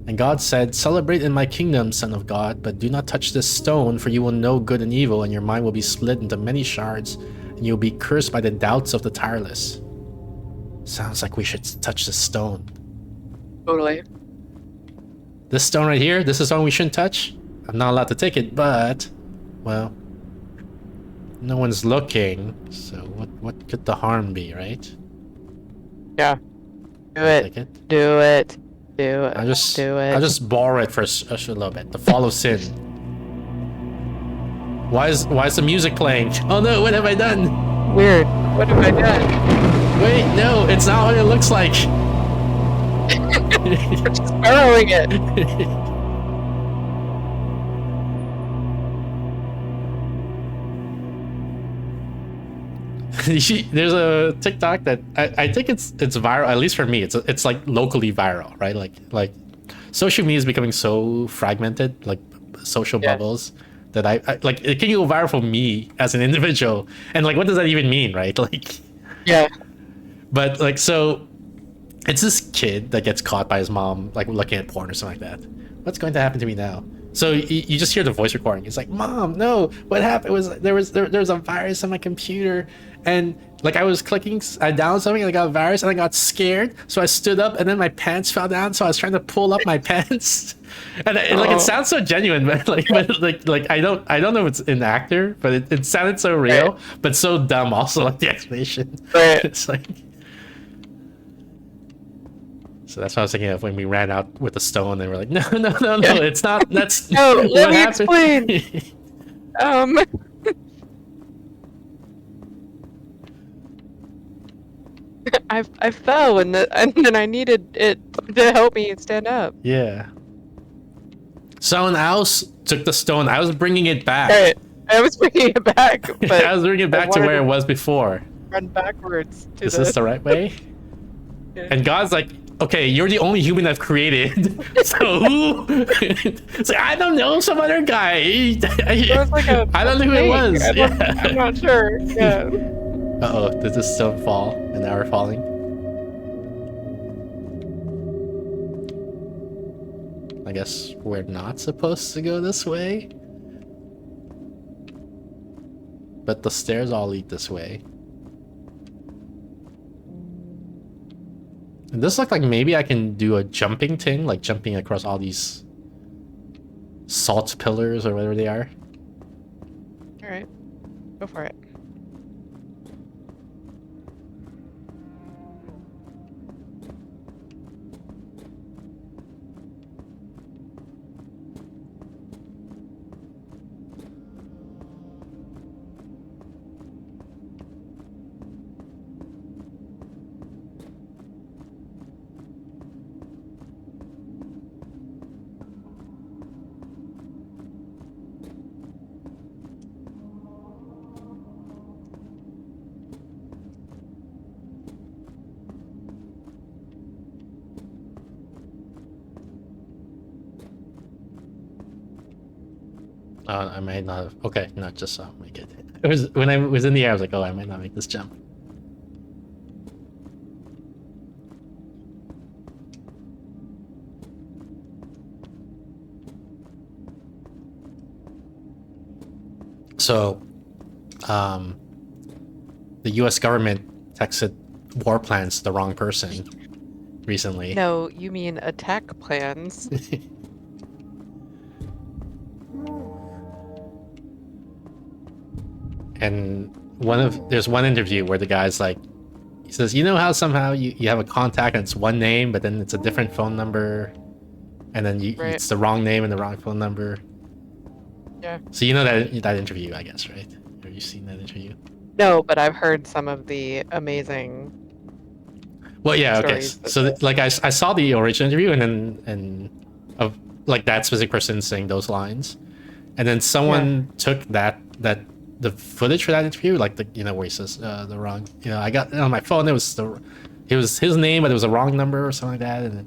And God said, "Celebrate in my kingdom, son of God, but do not touch this stone, for you will know good and evil, and your mind will be split into many shards, and you will be cursed by the doubts of the tireless." Sounds like we should touch this stone. Totally. This stone right here, this is one we shouldn't touch. I'm not allowed to take it, but, well, no one's looking, so what could the harm be, right? Yeah. Do it. Take it. Do it. Do it. I'll just do it. borrow it for a little bit. The fall of sin. Why is the music playing? Oh no, what have I done? Weird. What have I done? Wait, no, it's not what it looks like. I'm just borrowing it. There's a TikTok that I think it's viral, at least for me. It's like locally viral, right? Like social media is becoming so fragmented, like social bubbles, that I like it can go viral for me as an individual. And like, what does that even mean, right? Like, yeah. But like, so it's this kid that gets caught by his mom, like looking at porn or something like that. What's going to happen to me now? So you just hear the voice recording. It's like, "Mom, no, what happened was there was a virus on my computer, and like I was clicking, I downloaded something and I got a virus and I got scared, so I stood up and then my pants fell down, so I was trying to pull up my pants." And like it sounds so genuine, but like I don't know if it's an actor, but it sounded so real, right, but so dumb also, like the explanation. Right. It's like. So that's what I was thinking of when we ran out with the stone and we're like, no, it's not, that's no, let me happened. explain. I fell and then I needed it to help me stand up. Yeah. Someone else took the stone. I was bringing it back. Right. I was bringing it back, but I was bringing it back to where it was before. Run backwards. Is this the right way? Yeah. And God's like, "Okay, you're the only human I've created. So who?" It's like, I don't know, some other guy. I don't know who it was. I'm not sure. Yeah. Uh-oh, did this stone fall? And now we're falling. I guess we're not supposed to go this way. But the stairs all lead this way. And this looks like maybe I can do a jumping thing, like jumping across all these salt pillars or whatever they are. Alright. Go for it. I might not have. Okay, not just so make it. It was when I was in the air. I was like, "Oh, I might not make this jump." So, the U.S. government texted war plans to the wrong person recently. No, you mean attack plans. And there's one interview where the guy's like, he says, you know how somehow you have a contact and it's one name, but then it's a different phone number, and then Right. it's the wrong name and the wrong phone number. Yeah. So you know that interview, I guess, right? Have you seen that interview? No, but I've heard some of the amazing. Well, yeah, okay. stories of So this. like I saw the original interview, and of like that specific person saying those lines, and then someone took the footage for that interview, like where he says the wrong, I got it on my phone. It was his name, but it was a wrong number or something like that,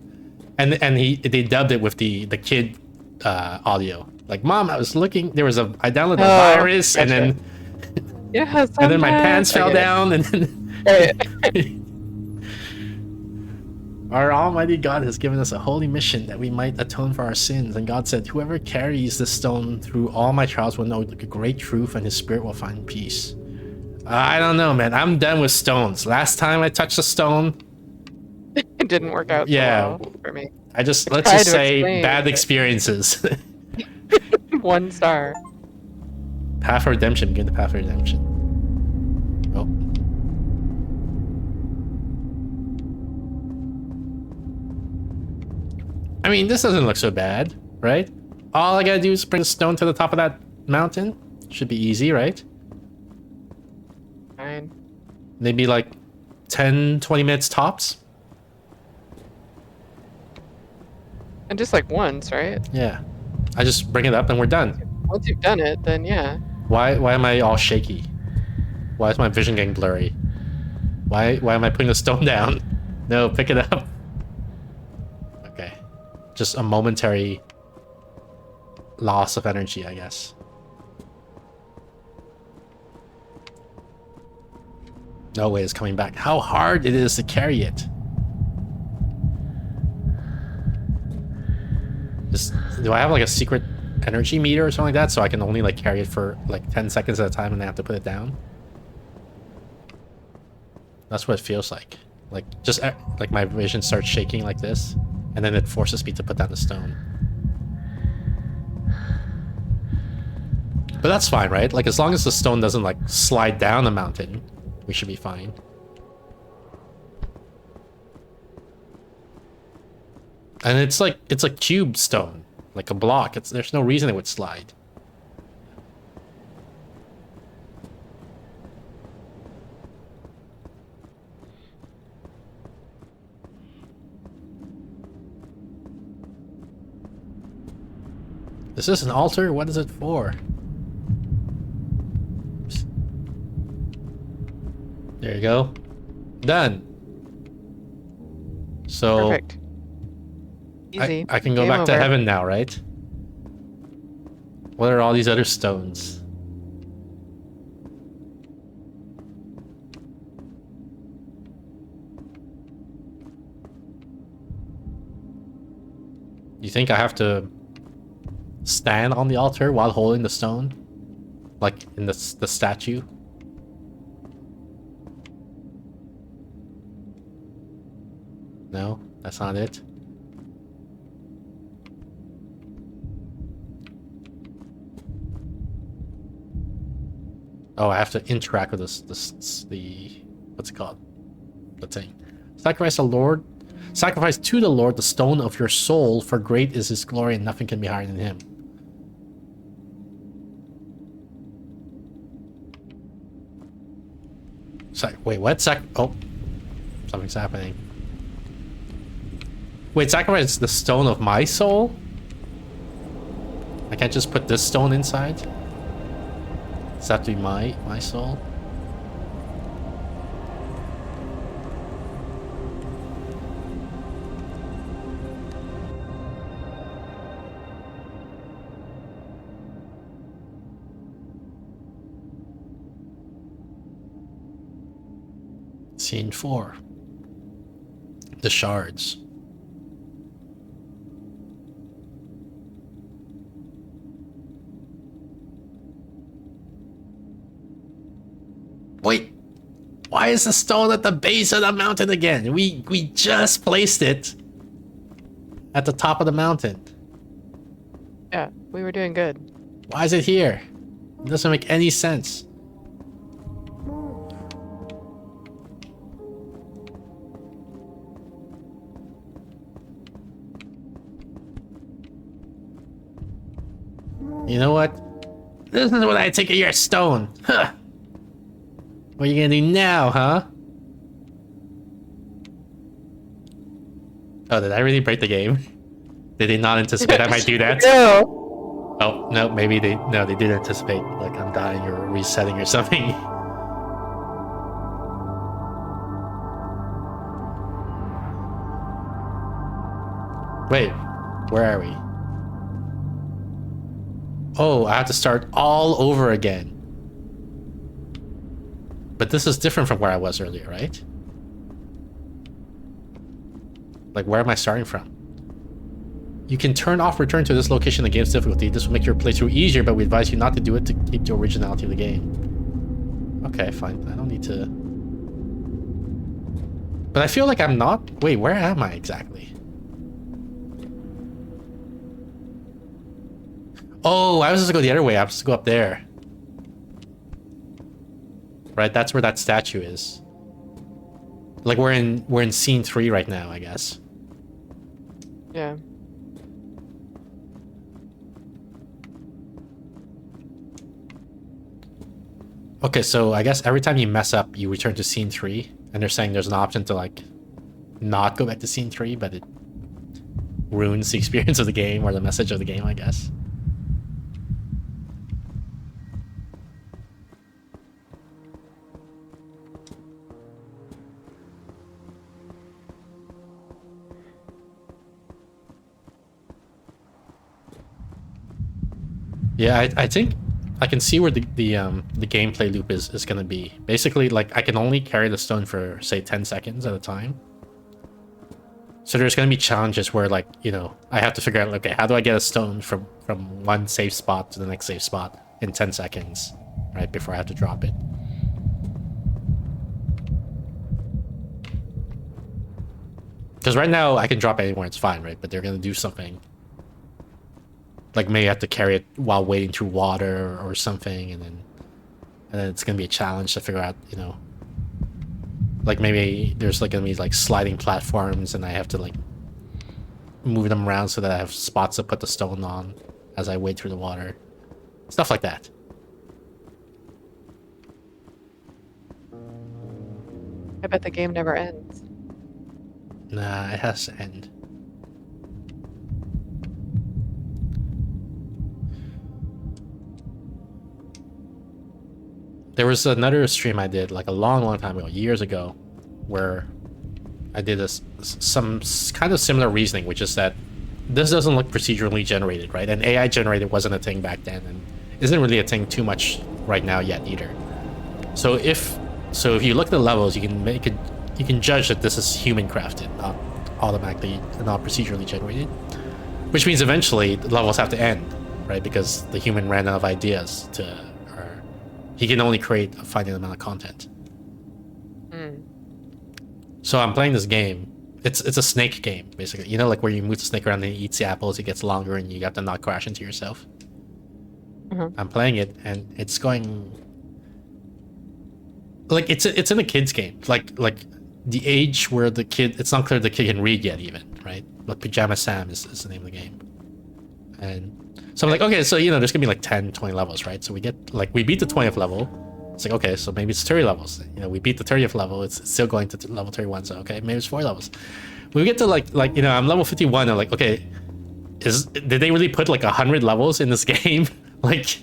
and they dubbed it with the kid audio. Like, Mom, I downloaded a virus, gotcha. and then Yeah, and then my pants fell down, and then our Almighty God has given us a holy mission that we might atone for our sins. And God said, whoever carries this stone through all my trials will know the great truth, and his spirit will find peace. I don't know, man. I'm done with stones. Last time I touched a stone, It didn't work out so well for me. let's tried just to say explain, bad but- experiences. 1 star. Path of Redemption, begin the Path of Redemption. Oh. I mean, this doesn't look so bad, right? All I gotta do is bring a stone to the top of that mountain. Should be easy, right? Fine. Maybe like 10, 20 minutes tops. And just like once, right? Yeah. I just bring it up and we're done. Once you've done it, then yeah. Why am I all shaky? Why is my vision getting blurry? Why am I putting the stone down? No, pick it up. Okay. Just a momentary loss of energy, I guess. No way it's coming back. How hard it is to carry it. Do I have like a secret energy meter or something like that, so I can only like carry it for like 10 seconds at a time and I have to put it down? That's what it feels like. Like just like my vision starts shaking like this, and then it forces me to put down the stone. But that's fine, right? Like as long as the stone doesn't like slide down the mountain, we should be fine. And it's a cube stone, like a block. There's no reason it would slide. Is this an altar? What is it for? Oops. There you go. Done. So Perfect. Easy. I can go Game back to over. heaven now, right? What are all these other stones? You think I have to stand on the altar while holding the stone? Like in the statue? No, that's not it. Oh, I have to interact with the what's it called? The thing. Sacrifice to the Lord the stone of your soul, for great is his glory and nothing can be higher than him. Wait, what? Oh, something's happening. Wait, sacrifice the stone of my soul? I can't just put this stone inside? Does that have to be my soul? Scene 4. The shards. Why is the stone at the base of the mountain again? We just placed it at the top of the mountain. Yeah, we were doing good. Why is it here? It doesn't make any sense. You know what? This is what I take of your stone. Huh. What are you gonna do now, huh? Oh, did I really break the game? Did they not anticipate I might do that? No. Oh, no, maybe they did anticipate, like I'm dying or resetting or something. Wait, where are we? Oh, I have to start all over again. But this is different from where I was earlier, right? Like, where am I starting from? You can turn off return to this location in the game's difficulty. This will make your playthrough easier, but we advise you not to do it to keep the originality of the game. Okay, fine. I don't need to... But I feel like I'm not... Wait, where am I exactly? Oh, I was supposed to go the other way. I was supposed to go up there. Right, that's where that statue is. Like, we're in scene 3 right now, I guess. Yeah. Okay, so I guess every time you mess up, you return to scene 3, and they're saying there's an option to, like, not go back to scene 3, but it ruins the experience of the game, or the message of the game, I guess. Yeah, I think I can see where the gameplay loop is going to be. Basically, like, I can only carry the stone for, say, 10 seconds at a time. So there's going to be challenges where, like, you know, I have to figure out, okay, how do I get a stone from one safe spot to the next safe spot in 10 seconds, right, before I have to drop it. Because right now, I can drop it anywhere, it's fine, right? But they're going to do something. Like, maybe I have to carry it while wading through water or something, and then it's gonna be a challenge to figure out, you know, like, maybe there's like gonna be like sliding platforms, and I have to like move them around so that I have spots to put the stone on as I wade through the water, stuff like that. I bet the game never ends. Nah, it has to end. There was another stream I did like a long time ago, years ago, where I did some kind of similar reasoning, which is that this doesn't look procedurally generated, right? And AI generated wasn't a thing back then, and isn't really a thing too much right now yet either. So if you look at the levels, you can judge that this is human crafted, not automatically, not procedurally generated. Which means eventually the levels have to end, right? Because the human ran out of ideas he can only create a finite amount of content. So I'm playing this game. It's a snake game, basically. You know, like where you move the snake around and it eats the apples, it gets longer, and you have to not crash into yourself. I'm playing it, and it's going... Like, it's in a kid's game. Like the age where the kid... It's not clear the kid can read yet, even, right? But Pajama Sam is the name of the game. And... So I'm like, okay, so, you know, there's gonna be like 10, 20 levels, right? So we beat the 20th level. It's like, okay, so maybe it's 30 levels. You know, we beat the 30th level. It's still going to level 31. So, okay, maybe it's 4 levels. When we get to like, you know, I'm level 51. I'm like, okay, did they really put like 100 levels in this game? Like,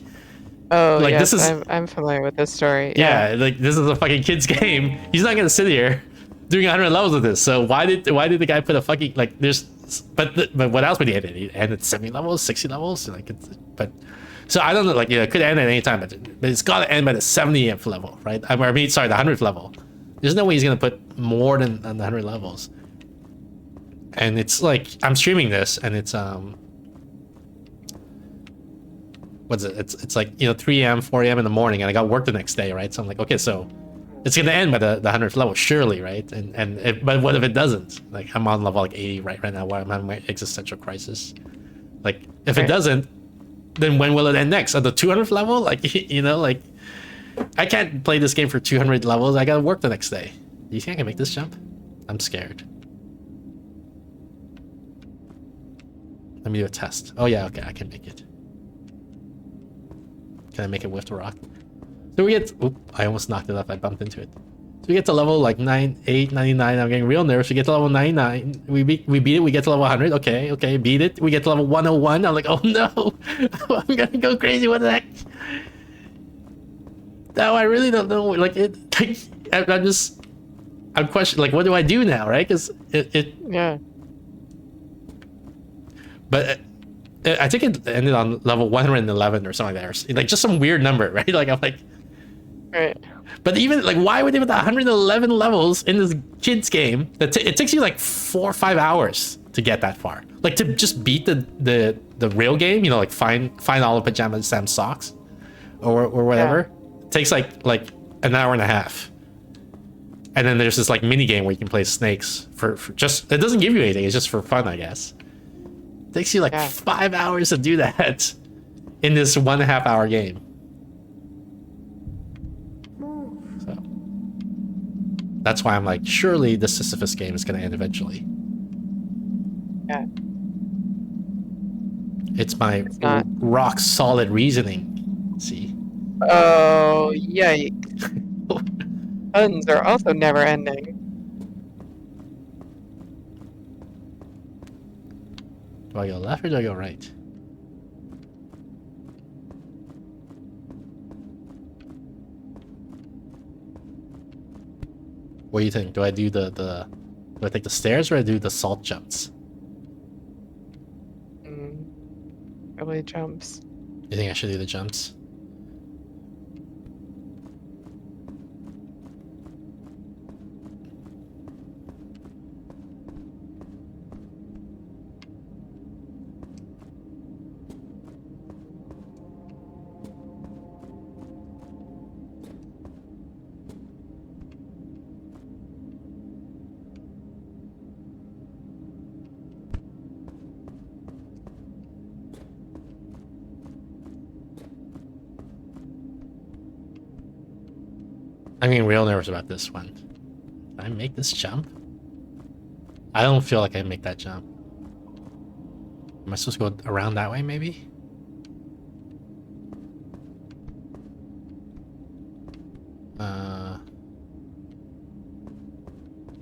oh, like yes, this is, I'm familiar with this story. Yeah, like this is a fucking kid's game. He's not gonna sit here doing 100 levels of this. So why did the guy put a fucking, like, there's, but what else would he end at? He ended 70 levels, 60 levels, like, so I don't know, like, yeah, it could end at any time, but it's gotta end by the 70th level, right? I mean, sorry, the 100th level. There's no way he's gonna put more than the 100 levels. And it's like, I'm streaming this, and it's what's it? It's like, you know, 3 a.m., 4 a.m. in the morning, and I got work the next day, right? So I'm like, okay, so It's gonna end by the 100th level, surely, right? But what if it doesn't? Like, I'm on level like 80 right now. Where I'm having my existential crisis. Like, if it doesn't, then when will it end next? At the 200th level? Like, you know, like, I can't play this game for 200 levels. I gotta work the next day. Do you think I can make this jump? I'm scared. Let me do a test. Oh yeah, okay, I can make it. Can I make it with the rock? So we get... Oop, I almost knocked it off. I bumped into it. So we get to level like 99. I'm getting real nervous. We get to level 99. We beat it. We get to level 100. Okay, beat it. We get to level 101. I'm like, oh no. I'm gonna go crazy. What the heck? No, I really don't know. Like, I'm questioning, like, what do I do now, right? Because Yeah. But I think it ended on level 111 or something like that. Or, like, just some weird number, right? Like, I'm like... Right. But even, like, why would they put 111 levels in this kid's game? It takes you, like, 4 or 5 hours to get that far. Like, to just beat the real game, you know, like, find all of Pajama Sam's socks. Or whatever. Yeah. It takes, like an hour and a half. And then there's this, like, mini game where you can play snakes for just... It doesn't give you anything. It's just for fun, I guess. It takes you, like, 5 hours to do that in this 1.5 hour game. So that's why I'm like, surely the Sisyphus game is going to end eventually. Yeah. It's rock solid reasoning. See? Oh, yikes. Puns are also never ending. Do I go left or do I go right? What do you think? Do I do do I take the stairs or do I do the salt jumps? Probably jumps. You think I should do the jumps? I'm getting real nervous about this one. Can I make this jump? I don't feel like I can make that jump. Am I supposed to go around that way, maybe?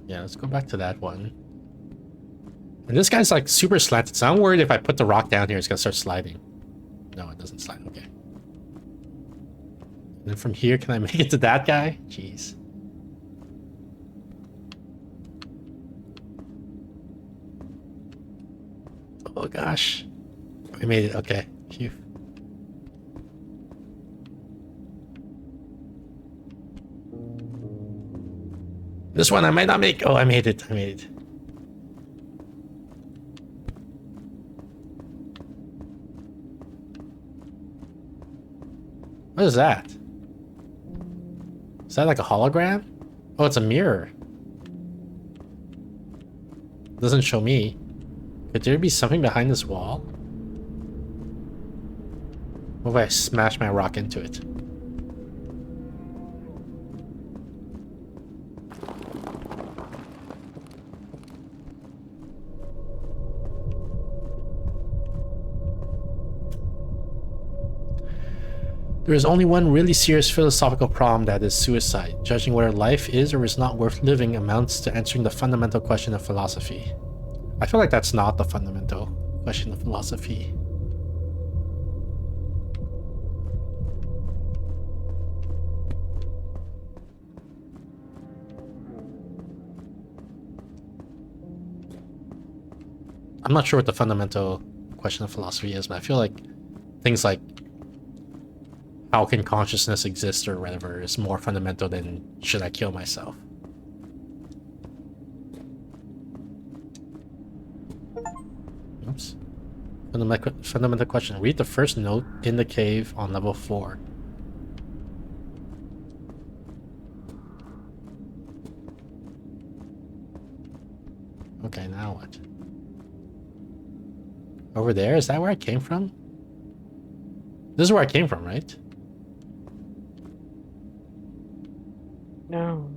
Yeah, let's go back to that one. And this guy's like super slanted, so I'm worried if I put the rock down here, it's gonna start sliding. No, it doesn't slide. Okay. And then from here, can I make it to that guy? Jeez. Oh gosh. We made it. Okay. Phew. This one I might not make. Oh, I made it. I made it. What is that? Is that like a hologram? Oh, it's a mirror. Doesn't show me. Could there be something behind this wall? What if I smash my rock into it? There is only one really serious philosophical problem, that is suicide. Judging whether life is or is not worth living amounts to answering the fundamental question of philosophy. I feel like that's not the fundamental question of philosophy. I'm not sure what the fundamental question of philosophy is, but I feel like things like how can consciousness exist or whatever is more fundamental than should I kill myself. Oops. Fundamental question. Read the first note in the cave on level 4. Okay, now what? Over there? Is that where I came from? This is where I came from, right? No.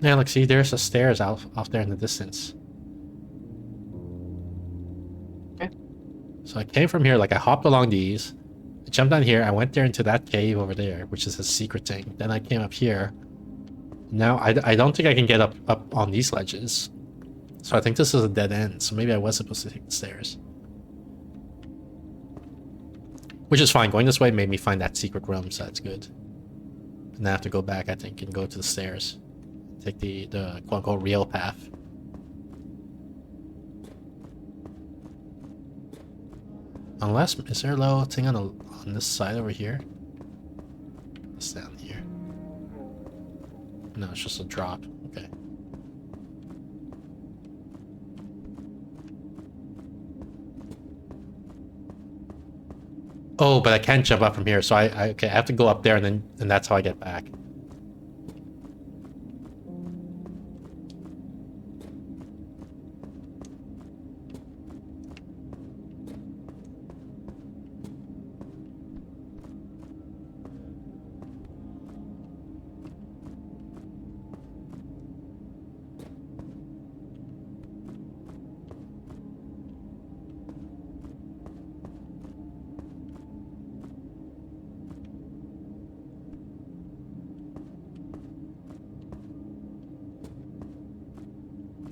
Yeah, look, see, there's the stairs off there in the distance. Okay. So I came from here, like I hopped along these, I jumped down here, I went there into that cave over there, which is a secret thing. Then I came up here. Now, I don't think I can get up on these ledges. So I think this is a dead end, so maybe I was supposed to take the stairs. Which is fine, going this way made me find that secret room, so that's good. And I have to go back, I think, and go to the stairs. Take the quote-unquote real path. Unless, is there a little thing on this side over here? It's down here. No, it's just a drop. Okay. Oh, but I can't jump up from here, so okay, I have to go up there and that's how I get back.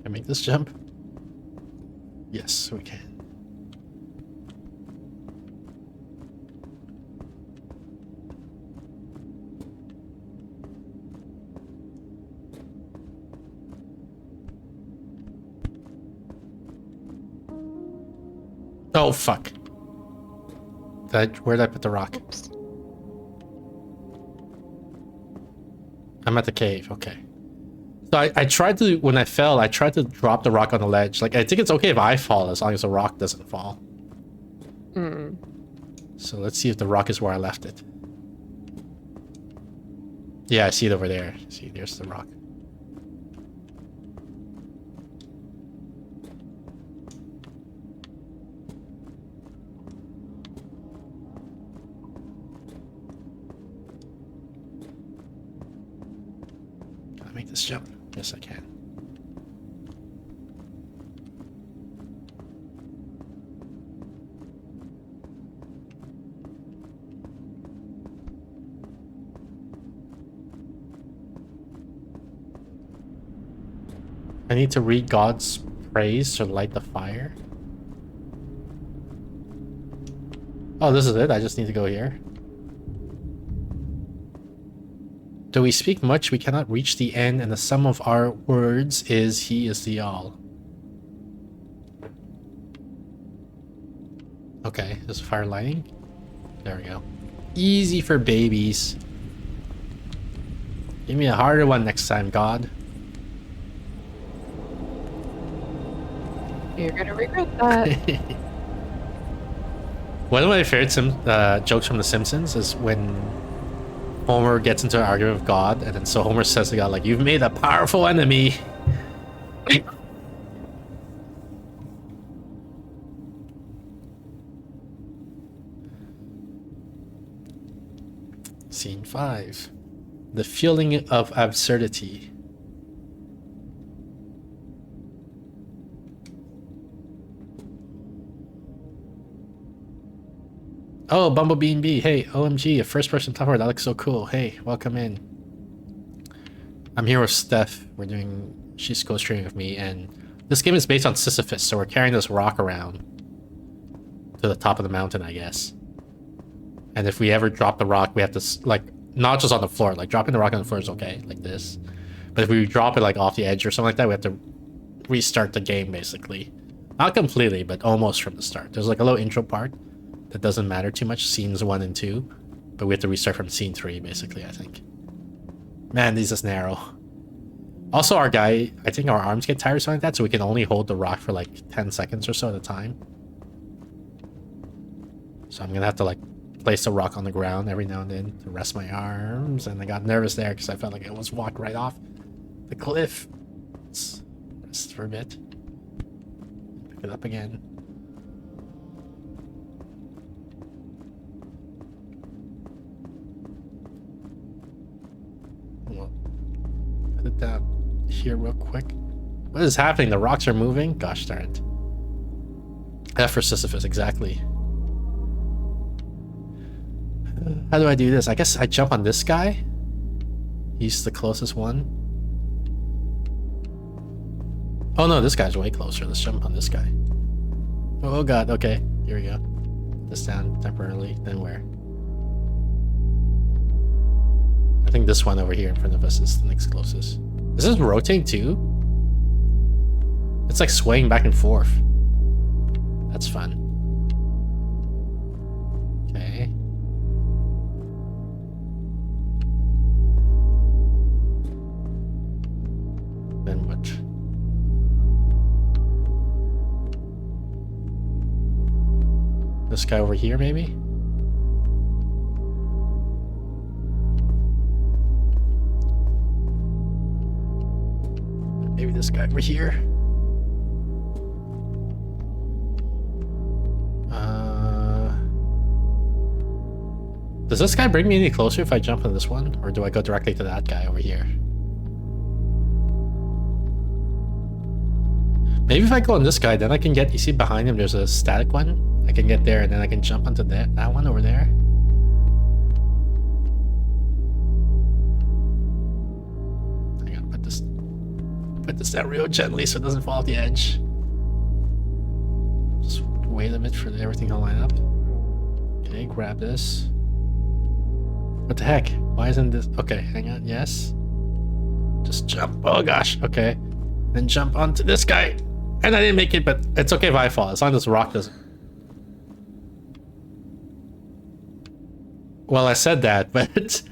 Can I make this jump? Yes, we can. Oh, fuck. Where did I put the rock? Oops. I'm at the cave, okay. So I tried to, when I fell, I tried to drop the rock on the ledge. Like, I think it's okay if I fall as long as the rock doesn't fall. Hmm. So let's see if the rock is where I left it. Yeah, I see it over there. See, there's the rock. Can I make this jump? Yes, I can. I need to read God's praise to light the fire. Oh, this is it? I just need to go here. Though we speak much, we cannot reach the end, and the sum of our words is He is the all. Okay, there's fire lighting. There we go. Easy for babies. Give me a harder one next time, God. You're gonna regret that. One of my favorite jokes from The Simpsons is when Homer gets into an argument with God, and then so Homer says to God, like, "You've made a powerful enemy." Scene 5. The feeling of absurdity. Oh, Bumblebee and Bee. Hey, OMG, a first-person platform. That looks so cool. Hey, welcome in. I'm here with Steph. She's co-streaming with me, and this game is based on Sisyphus, so we're carrying this rock around to the top of the mountain, I guess. And if we ever drop the rock, we have to, like, not just on the floor. Like, dropping the rock on the floor is okay, like this. But if we drop it, like, off the edge or something like that, we have to restart the game, basically. Not completely, but almost from the start. There's, like, a little intro part that doesn't matter too much, scenes 1 and 2, but we have to restart from scene 3, basically, I think. Man, this is narrow. Also, our guy, I think our arms get tired or something like that, so we can only hold the rock for like 10 seconds or so at a time. So I'm gonna have to like place a rock on the ground every now and then to rest my arms, and I got nervous there because I felt like I almost walked right off the cliff. Let's rest for a bit. Pick it up again. Well, put it down here real quick. What is happening? The rocks are moving? Gosh darn it. F for Sisyphus, exactly. How do I do this? I guess I jump on this guy. He's the closest one. Oh no, this guy's way closer. Let's jump on this guy. Oh god, okay. Here we go. Put this down temporarily. Then where? I think this one over here in front of us is the next closest. Is this rotating too? It's like swaying back and forth. That's fun. Okay. Then what? This guy over here, maybe? Maybe this guy over here? Does this guy bring me any closer if I jump on this one? Or do I go directly to that guy over here? Maybe if I go on this guy, then I can get... You see behind him, there's a static one? I can get there, and then I can jump onto that one over there. I gotta put this down real gently so it doesn't fall off the edge. Just wait a bit for everything to line up. Okay, grab this. What the heck? Why isn't this... Okay, hang on. Yes. Just jump. Oh gosh. Okay. Then jump onto this guy. And I didn't make it, but it's okay if I fall. As long as this rock doesn't... Well, I said that, but...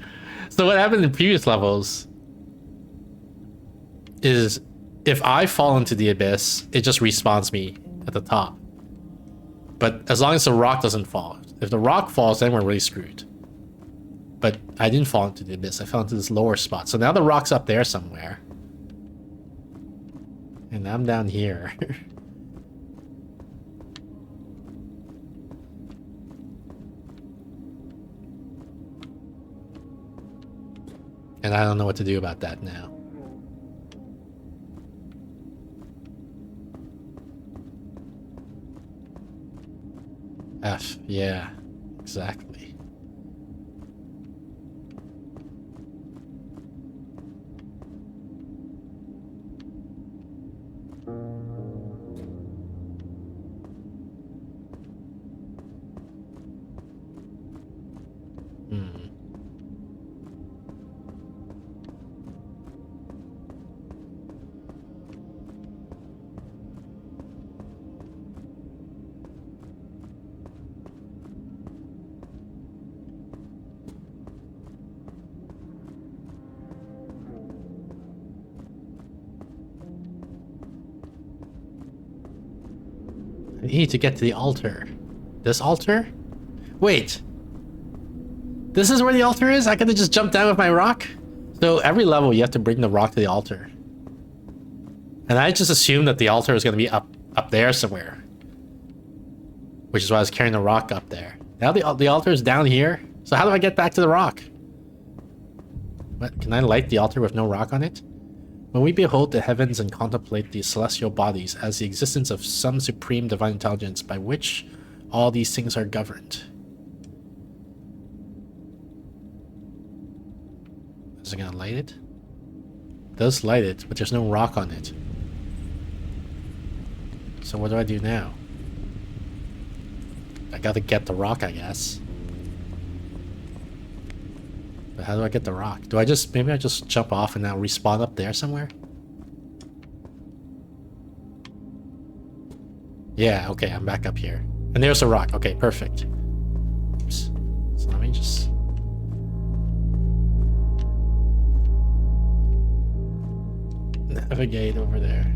So what happened in previous levels is if I fall into the abyss, it just respawns me at the top. But as long as the rock doesn't fall. If the rock falls, then we're really screwed. But I didn't fall into the abyss. I fell into this lower spot. So now the rock's up there somewhere. And I'm down here. And I don't know what to do about that now. F, yeah, exactly. I need to get to the altar. This altar? Wait. This is where the altar is? I could have just jumped down with my rock? So every level you have to bring the rock to the altar. And I just assumed that the altar was going to be up there somewhere. Which is why I was carrying the rock up there. Now the altar is down here. So how do I get back to the rock? What? Can I light the altar with no rock on it? When we behold the heavens and contemplate the celestial bodies as the existence of some supreme divine intelligence by which all these things are governed. Is it gonna light it? It does light it, but there's no rock on it. So what do I do now? I gotta get the rock, I guess. But how do I get the rock? Do I just... Maybe I just jump off and now respawn up there somewhere? Yeah, okay, I'm back up here. And there's a rock. Okay, perfect. Oops. So let me just... navigate over there.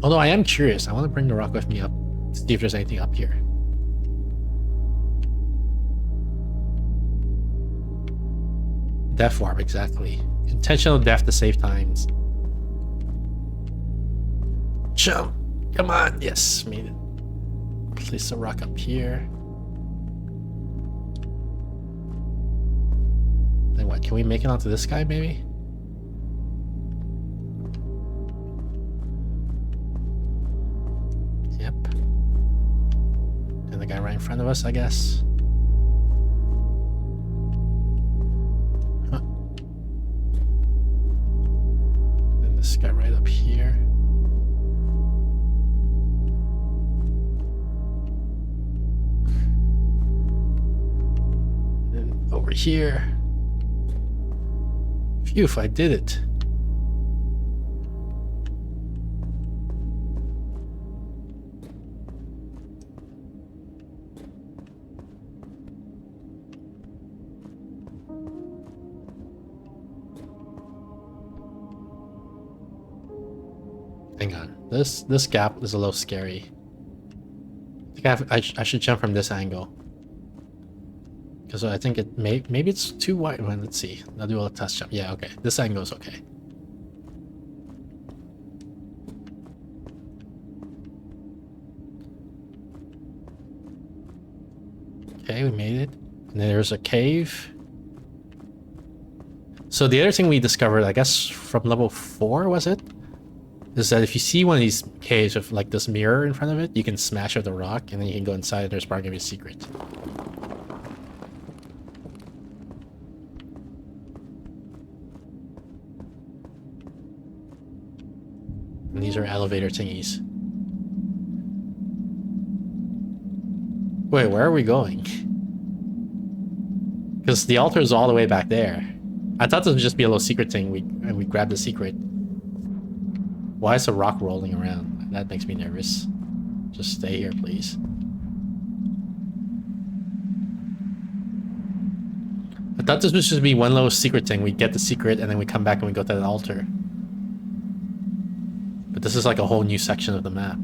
Although I am curious. I want to bring the rock with me up to see if there's anything up here. Death warp, exactly. Intentional death to save times. Jump! Come on! Yes, made it. Place the rock up here. Then what? Can we make it onto this guy, maybe? Yep. And the guy right in front of us, I guess. Huh. And this guy right up here. And over here. Phew, I did it. Hang on. This gap is a little scary. I think I should jump from this angle. Because I think it maybe it's too wide. Well, let's see. I'll do a test jump. Yeah, okay. This angle is okay. Okay, we made it. And there's a cave. So the other thing we discovered, I guess from level 4, was it? Is that if you see one of these caves with like this mirror in front of it, you can smash with a rock and then you can go inside and there's probably gonna be a secret. And these are elevator thingies. Wait, where are we going? Because the altar is all the way back there. I thought this would just be a little secret thing. We grabbed the secret. Why is a rock rolling around? That makes me nervous. Just stay here, please. I thought this would just be one little secret thing. We get the secret and then we come back and we go to that altar. But this is like a whole new section of the map.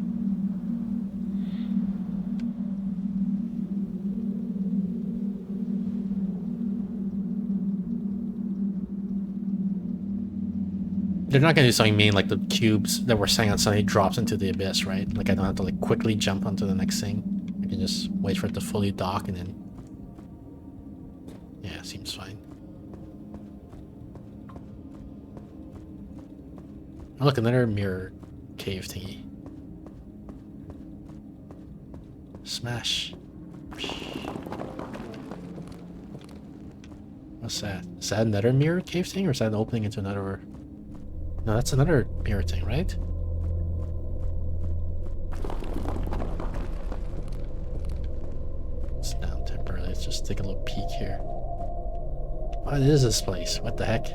They're not gonna do something mean like the cubes that we're saying on suddenly drops into the abyss, right? Like I don't have to like quickly jump onto the next thing. I can just wait for it to fully dock and then... Yeah, seems fine. Oh, look, another mirror cave thingy. Smash. What's that? Is that another mirror cave thing or is that an opening into another... No, that's another mirror thing, right? It's down temporarily. Let's just take a little peek here. What is this place? What the heck?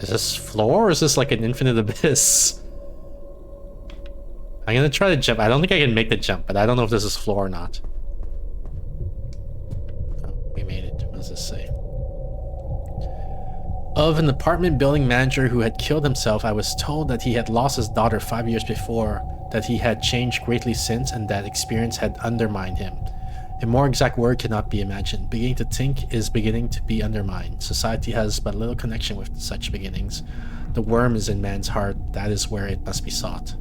Is this floor or is this like an infinite abyss? I'm gonna try to jump. I don't think I can make the jump, but I don't know if this is floor or not. We made it. What does this say? Of an apartment building manager who had killed himself, I was told that he had lost his daughter 5 years before, that he had changed greatly since, and that experience had undermined him. A more exact word cannot be imagined. Beginning to think is beginning to be undermined. Society has but little connection with such beginnings. The worm is in man's heart. That is where it must be sought.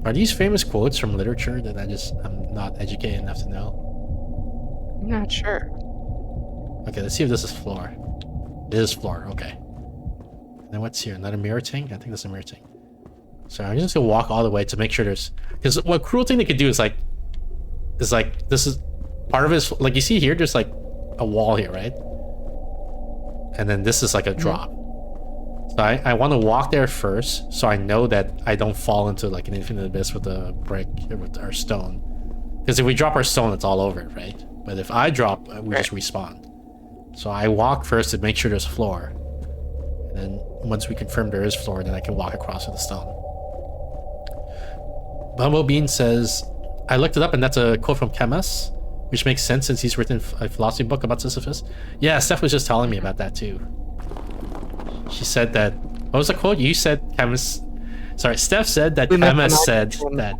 Are these famous quotes from literature that I'm not educated enough to know? I'm not sure. Okay, let's see if this is floor. It is floor, okay. And then what's here? Another mirror thing? I think that's a mirror thing. So I'm just gonna walk all the way to make sure there's... Because what cruel thing they could do is like, this is part of it. Like you see here, there's like a wall here, right? And then this is like a drop. So I want to walk there first, so I know that I don't fall into like an infinite abyss with a brick or with our stone. Because if we drop our stone, it's all over it, right? But if I drop, we just respawn. So I walk first to make sure there's a floor. And then once we confirm there is floor, then I can walk across with the stone. Bumble Bean says, I looked it up and that's a quote from Camus. which makes sense since he's written a philosophy book about Sisyphus. Yeah, Steph was just telling me about that too. She said that, what was the quote? You said chemist, sorry, Steph said that chemist said that,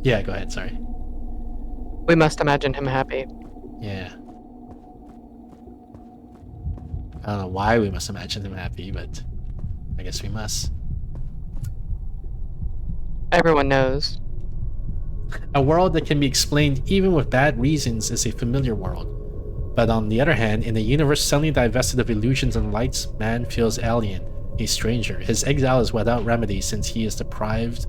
yeah, go ahead, sorry. We must imagine him happy. Yeah. I don't know why we must imagine him happy, but I guess we must. Everyone knows. A world that can be explained even with bad reasons is a familiar world. But on the other hand, in a universe suddenly divested of illusions and lights, man feels alien, a stranger. His exile is without remedy since he is deprived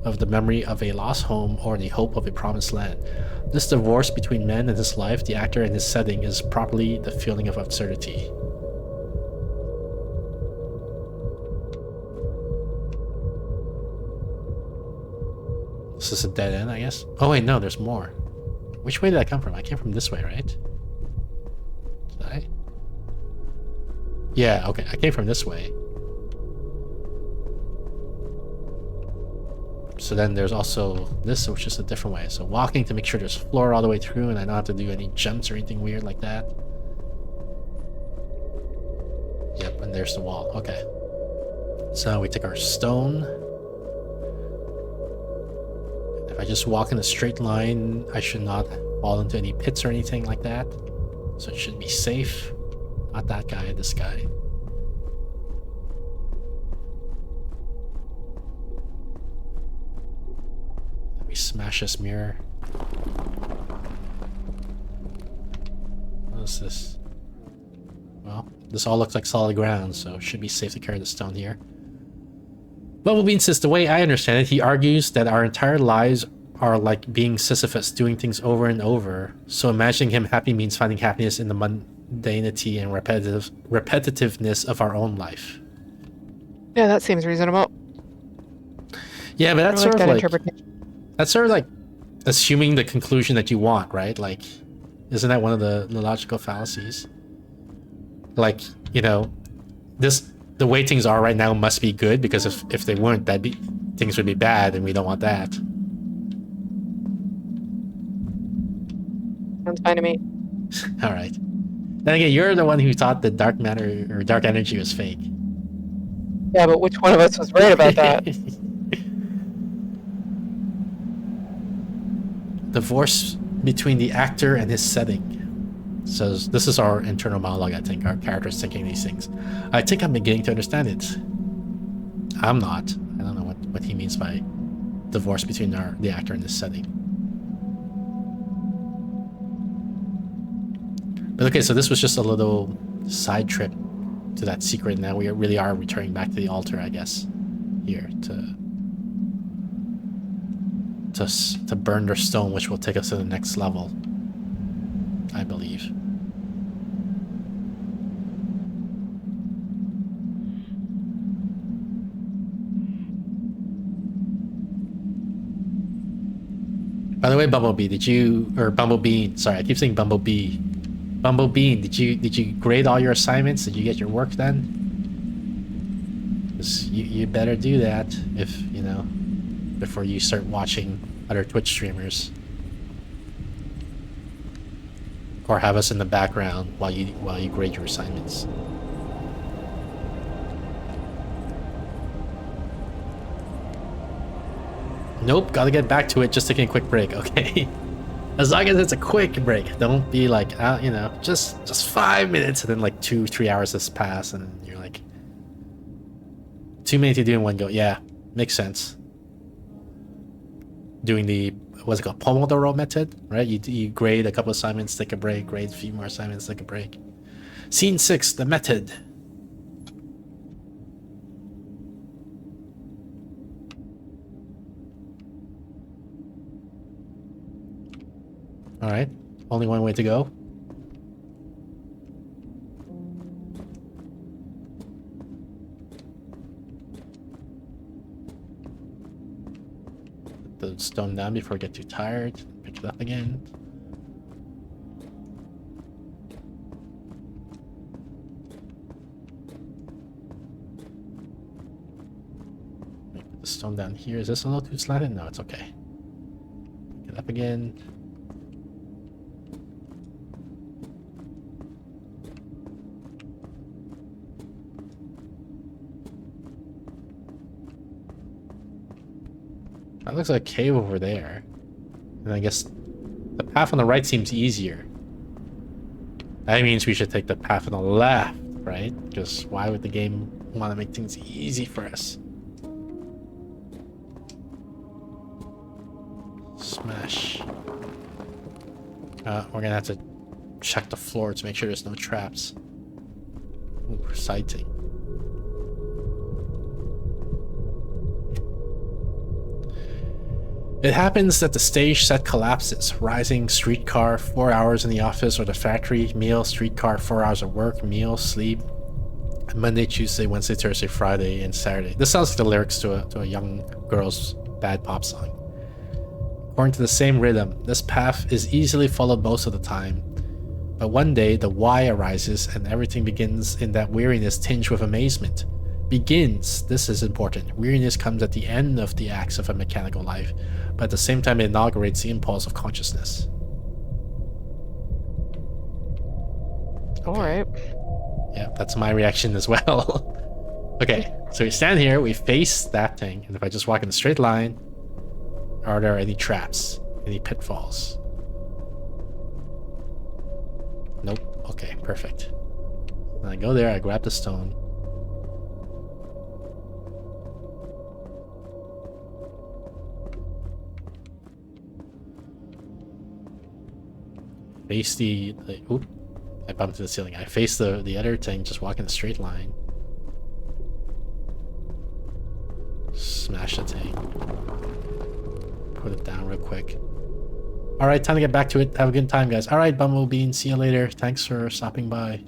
of the memory of a lost home or the hope of a promised land. This divorce between man and his life, the actor and his setting, is properly the feeling of absurdity. This is a dead end, I guess? Oh wait, no, there's more. Which way did I come from? I came from this way, right? Did I? Yeah, okay, I came from this way. So then there's also this, which is a different way. So walking to make sure there's floor all the way through and I don't have to do any jumps or anything weird like that. Yep, and there's the wall. Okay. So we take our stone. If I just walk in a straight line, I should not fall into any pits or anything like that. So it should be safe. Not that guy, this guy. We smash this mirror. What is this? Well, this all looks like solid ground, so it should be safe to carry the stone here. Bumblebee insists, the way I understand it, he argues that our entire lives are like being Sisyphus, doing things over and over. So imagining him happy means finding happiness in the mundanity and repetitiveness of our own life. Yeah, that seems reasonable. Yeah, but that's sort of that like interpretation. that's sort of like assuming the conclusion that you want, right? Like, isn't that one of the logical fallacies? Like, you know, the way things are right now must be good, because if they weren't, things would be bad, and we don't want that. Sounds fine to me. All right. Then again, you're the one who thought that dark matter or dark energy was fake. Yeah, but which one of us was right about that? Divorce between the actor and his setting. So this is our internal monologue, I think. Our characters thinking these things. I think I'm beginning to understand it. I'm not. I don't know what he means by divorce between the actor and his setting. But okay, so this was just a little side trip to that secret. Now we really are returning back to the altar, I guess, here to burn their stone, which will take us to the next level, I believe. By the way, Bumblebee, Bumblebee, sorry, I keep saying Bumblebee. Bumblebee, did you grade all your assignments? Did you get your work done? 'Cause you better do that if, you know, before you start watching other Twitch streamers. Or have us in the background while you grade your assignments. Nope, gotta get back to it. Just taking a quick break, okay? As long as it's a quick break, don't be like, you know, just 5 minutes, and then like 2-3 hours has passed, and you're like, too many to do in one go. Yeah, makes sense. Doing the, what's it called, Pomodoro method, right? You grade a couple assignments, take a break, grade a few more assignments, take a break. Scene 6, the method. All right, only one way to go. Put the stone down before I get too tired. Pick it up again. Put the stone down here. Is this a little too slanted? No, it's okay. Pick it up again. That looks like a cave over there. And I guess the path on the right seems easier. That means we should take the path on the left, right? Because why would the game want to make things easy for us? Smash. We're gonna have to check the floor to make sure there's no traps. Ooh, exciting. It happens that the stage set collapses. Rising, streetcar, 4 hours in the office or the factory, meal, streetcar, 4 hours of work, meal, sleep. Monday, Tuesday, Wednesday, Thursday, Friday, and Saturday. This sounds like the lyrics to a young girl's bad pop song. According to the same rhythm, this path is easily followed most of the time. But one day, the why arises and everything begins in that weariness tinged with amazement. Begins, this is important. Weariness comes at the end of the acts of a mechanical life, but at the same time it inaugurates the impulse of consciousness. Alright. Yeah, that's my reaction as well. Okay, so we stand here, we face that thing, and if I just walk in a straight line, are there any traps? Any pitfalls? Nope. Okay, perfect. Then I go there, I grab the stone. Face the oop, I bumped into the ceiling. I face the other thing, just walk in a straight line. Smash the thing. Put it down real quick. Alright, time to get back to it. Have a good time, guys. Alright, Bumblebee, see you later. Thanks for stopping by.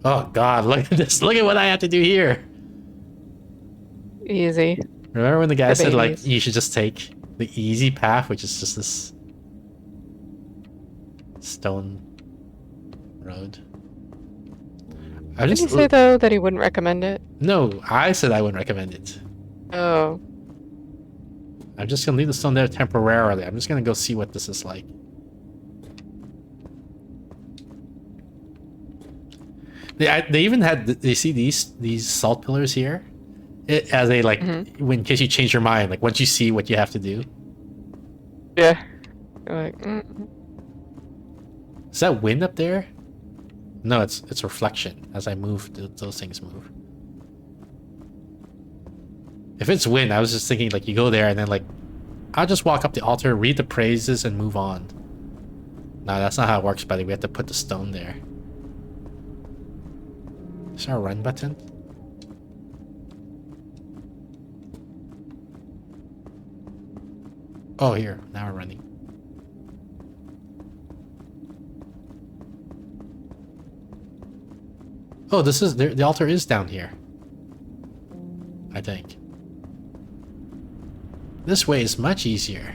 Oh god, look at this. Look at what I have to do here. Easy. Remember when the guy For said, like, babies. you should just take the easy path, which is just this stone road? Did he say, though, that he wouldn't recommend it? No, I said I wouldn't recommend it. Oh. I'm just gonna leave the stone there temporarily. I'm just gonna go see what this is like. They even had, they see these salt pillars here? As a, like, in case you change your mind, like, once you see what you have to do. Yeah. You're like, Is that wind up there? No, it's reflection. As I move, those things move. If it's wind, I was just thinking, like, you go there and then, like, I'll just walk up the altar, read the praises, and move on. No, that's not how it works, buddy. We have to put the stone there. Is there a run button? Oh, here. Now we're running. Oh, this is... the altar is down here. I think. This way is much easier.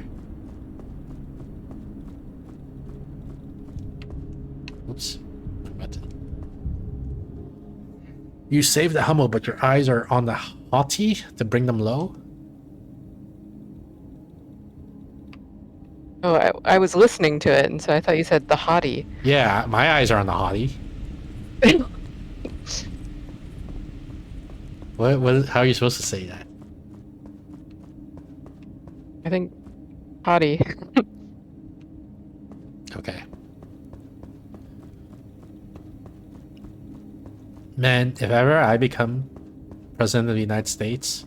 Oops. Wrong button. You save the humble, but your eyes are on the haughty to bring them low? Oh, I was listening to it, and so I thought you said the hottie. Yeah, my eyes are on the haughty. How are you supposed to say that? I think hottie. Okay. Man, if ever I become president of the United States,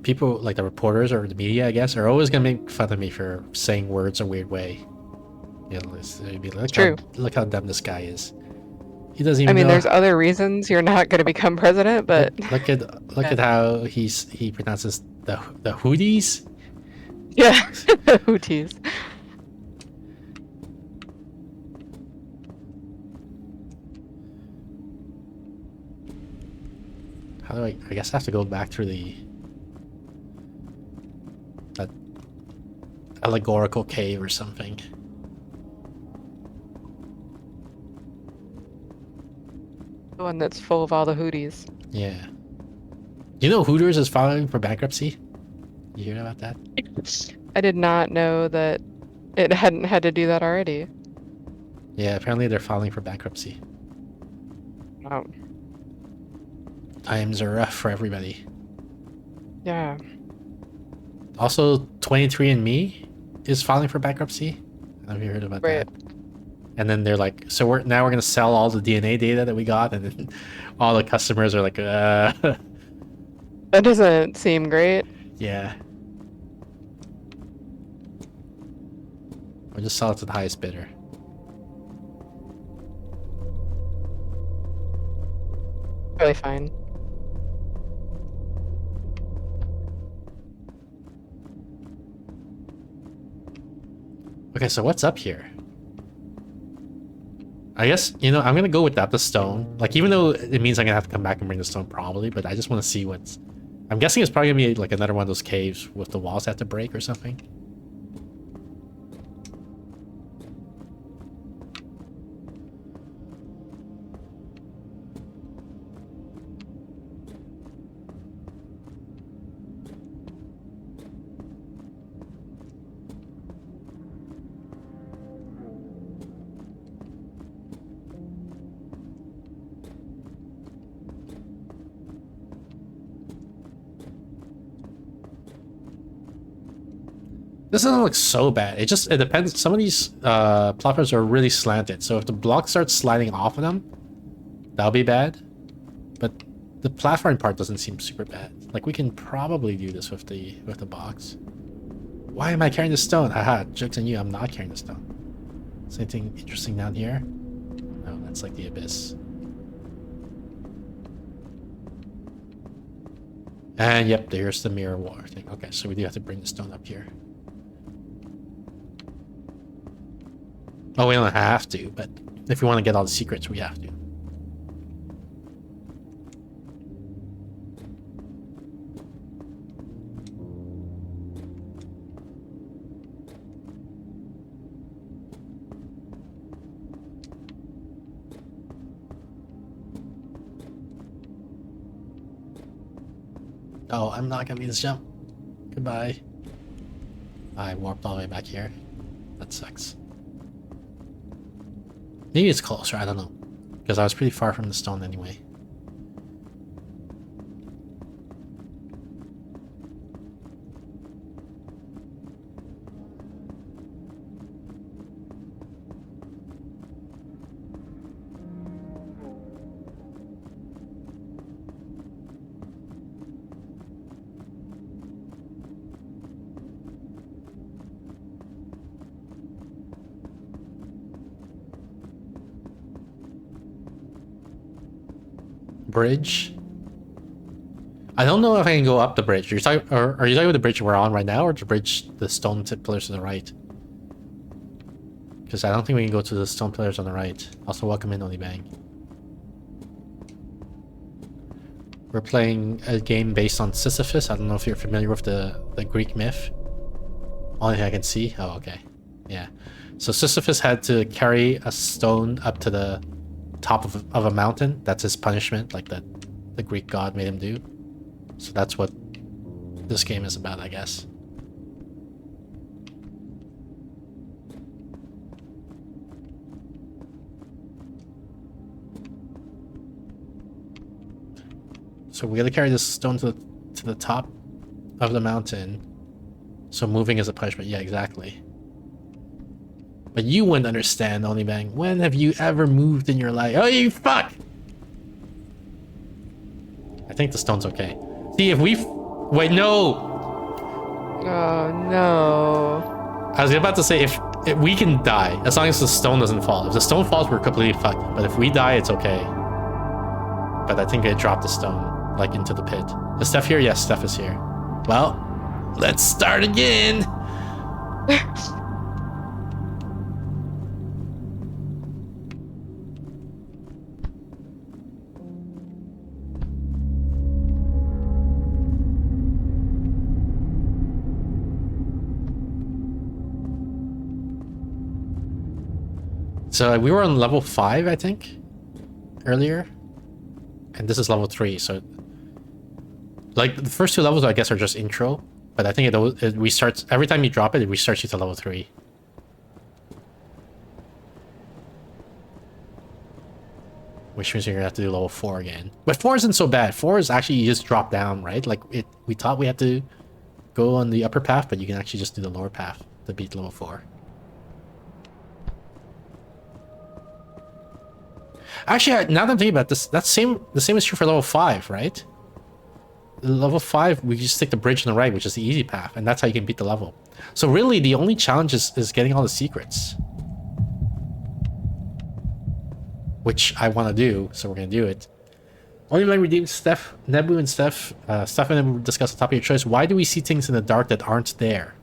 people, like the reporters or the media, I guess, are always gonna make fun of me for saying words a weird way. You know, they'd be like, look how dumb this guy is. He doesn't even know. There's other reasons you're not going to become president, but look at how he pronounces the Houthis. Yeah, the Houthis. How do I guess I have to go back through that allegorical cave or something. The one that's full of all the Houthis. Yeah. You know Hooters is filing for bankruptcy? You hear about that? I did not know that it hadn't had to do that already. Yeah, apparently they're filing for bankruptcy. Wow. Times are rough for everybody. Yeah. Also, 23andMe is filing for bankruptcy. I don't know if you heard about that. And then they're like, so we're gonna sell all the DNA data that we got, and then all the customers are like, That doesn't seem great. yeah. Or just sell it to the highest bidder. Really fine. Okay, so what's up here? I guess, you know, I'm gonna go without the stone. Like, even though it means I'm gonna have to come back and bring the stone probably, but I just want to see what's... I'm guessing it's probably gonna be like another one of those caves with the walls have to break or something. This doesn't look so bad. It depends. Some of these platforms are really slanted, so if the block starts sliding off of them, that'll be bad. But the platforming part doesn't seem super bad. Like, we can probably do this with the box. Why am I carrying the stone? Haha, joke's on you, I'm not carrying the stone. Is anything interesting down here? No, that's like the abyss. And yep, there's the mirror water thing. Okay, so we do have to bring the stone up here. Oh, we don't have to, but if we want to get all the secrets, we have to. Oh, I'm not gonna be this jump. Goodbye. I warped all the way back here. That sucks. Maybe it's closer, I don't know. Because I was pretty far from the stone anyway. Bridge. I don't know if I can go up the bridge. Are you talking about the bridge we're on right now, or the bridge, the stone pillars to the right? Because I don't think we can go to the stone pillars on the right. Also, welcome in, Onibang. We're playing a game based on Sisyphus. I don't know if you're familiar with the Greek myth. Only thing I can see. Oh, okay. Yeah. So Sisyphus had to carry a stone up to the top of a mountain. That's his punishment, like that the Greek god made him do. So that's what this game is about, I guess. So we gotta carry this stone to the top of the mountain. So moving is a punishment. Yeah, exactly. But you wouldn't understand, Onibang. When have you ever moved in your life? Oh, you fuck! I think the stone's okay. See, if we... Wait, no! Oh, no. I was about to say, if we can die, as long as the stone doesn't fall. If the stone falls, we're completely fucked. But if we die, it's okay. But I think I dropped the stone, like, into the pit. Is Steph here? Yes, Steph is here. Well, let's start again! So we were on level 5, I think, earlier. And this is level 3, so... Like, the first 2 levels, I guess, are just intro. But I think it restarts... Every time you drop it, it restarts you to level 3. Which means you're gonna have to do level 4 again. But 4 isn't so bad. 4 is actually you just drop down, right? Like, we thought we had to go on the upper path, but you can actually just do the lower path to beat level 4. Actually, now that I'm thinking about this, the same is true for level 5, right? Level 5, we just take the bridge on the right, which is the easy path, and that's how you can beat the level. So really, the only challenge is getting all the secrets. Which I want to do, so we're going to do it. Only when redeemed Steph, Nebu, and Steph. Steph and Nebu discuss the topic of your choice. Why do we see things in the dark that aren't there?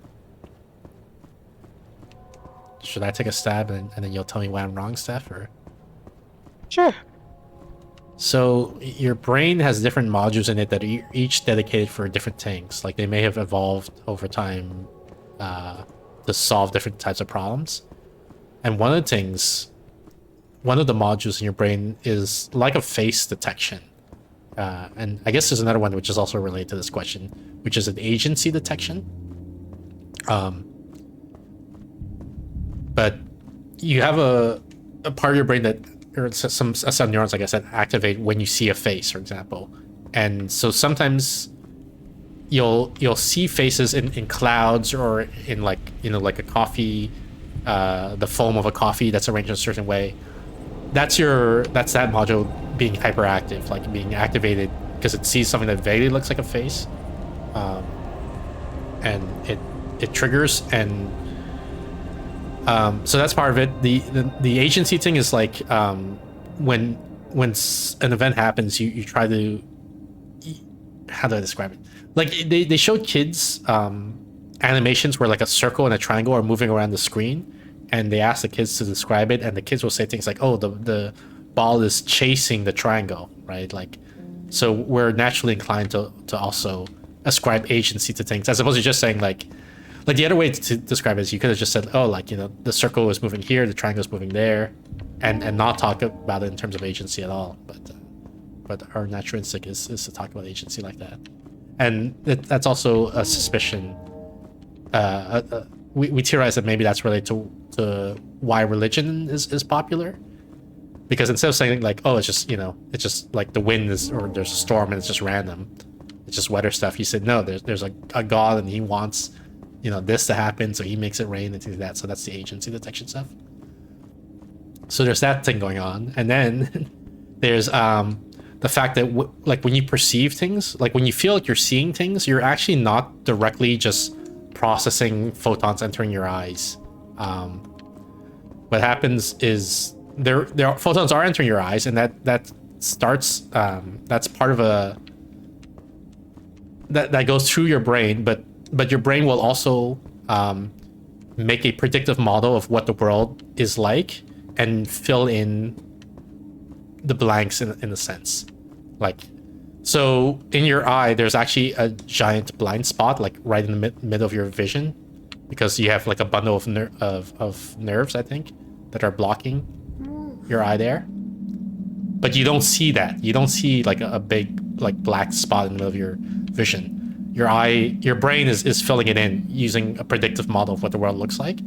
Should I take a stab and then you'll tell me why I'm wrong, Steph? Or... Sure. So your brain has different modules in it that are each dedicated for different things. Like they may have evolved over time to solve different types of problems. And one of the modules in your brain is like a face detection. And I guess there's another one which is also related to this question, which is an agency detection. But you have a part of your brain that, or some set of neurons, like I said, activate when you see a face, for example. And so sometimes you'll see faces in clouds or in like, you know, like a coffee, the foam of a coffee that's arranged in a certain way. That's that module being hyperactive, like being activated because it sees something that vaguely looks like a face, and it triggers. And so that's part of it. The agency thing is like when an event happens, you try to, how do I describe it? Like they showed kids animations where like a circle and a triangle are moving around the screen. And they ask the kids to describe it, and the kids will say things like, "Oh, the ball is chasing the triangle," right? Like, so we're naturally inclined to also ascribe agency to things, as opposed to just saying like the other way to describe it is you could have just said, "Oh, like, you know, the circle is moving here, the triangle is moving there," and not talk about it in terms of agency at all. But our natural instinct is to talk about agency like that, and that's also a suspicion. We theorize that maybe that's related to why religion is popular, because instead of saying like, oh, it's just, you know, it's just like the wind is, or there's a storm and it's just random, it's just weather stuff, he said no, there's a god and he wants, you know, this to happen, so he makes it rain and things like that. So that's the agency detection stuff. So there's that thing going on. And then there's the fact that like when you perceive things, like when you feel like you're seeing things, you're actually not directly just processing photons entering your eyes. What happens is there photons are entering your eyes, and that starts that's part of a that goes through your brain, but your brain will also make a predictive model of what the world is like and fill in the blanks in a sense. Like, so in your eye there's actually a giant blind spot like right in the middle of your vision, because you have like a bundle of nerves, I think, that are blocking your eye there. But you don't see that. You don't see like a big like black spot in the middle of your vision. Your brain is filling it in using a predictive model of what the world looks like.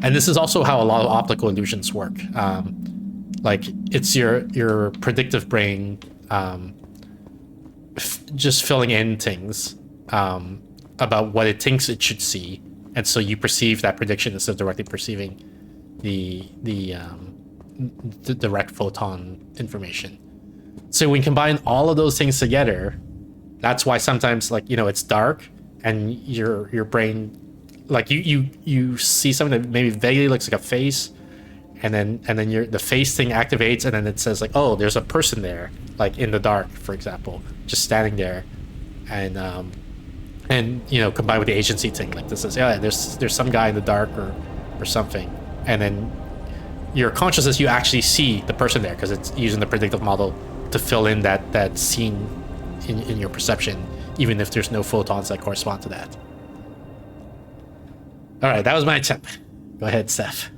And this is also how a lot of optical illusions work. Like it's your predictive brain just filling in things about what it thinks it should see, and so you perceive that prediction instead of directly perceiving the direct photon information. So when you combine all of those things together, that's why sometimes, like, you know, it's dark and your brain, like you see something that maybe vaguely looks like a face, and then the face thing activates, and then it says like, oh, there's a person there, like in the dark, for example, just standing there, and you know, combined with the agency thing, like this says, yeah, there's some guy in the dark or something, and then your consciousness, you actually see the person there because it's using the predictive model to fill in that scene in your perception, even if there's no photons that correspond to that. All right, that was my attempt. Go ahead, Steph.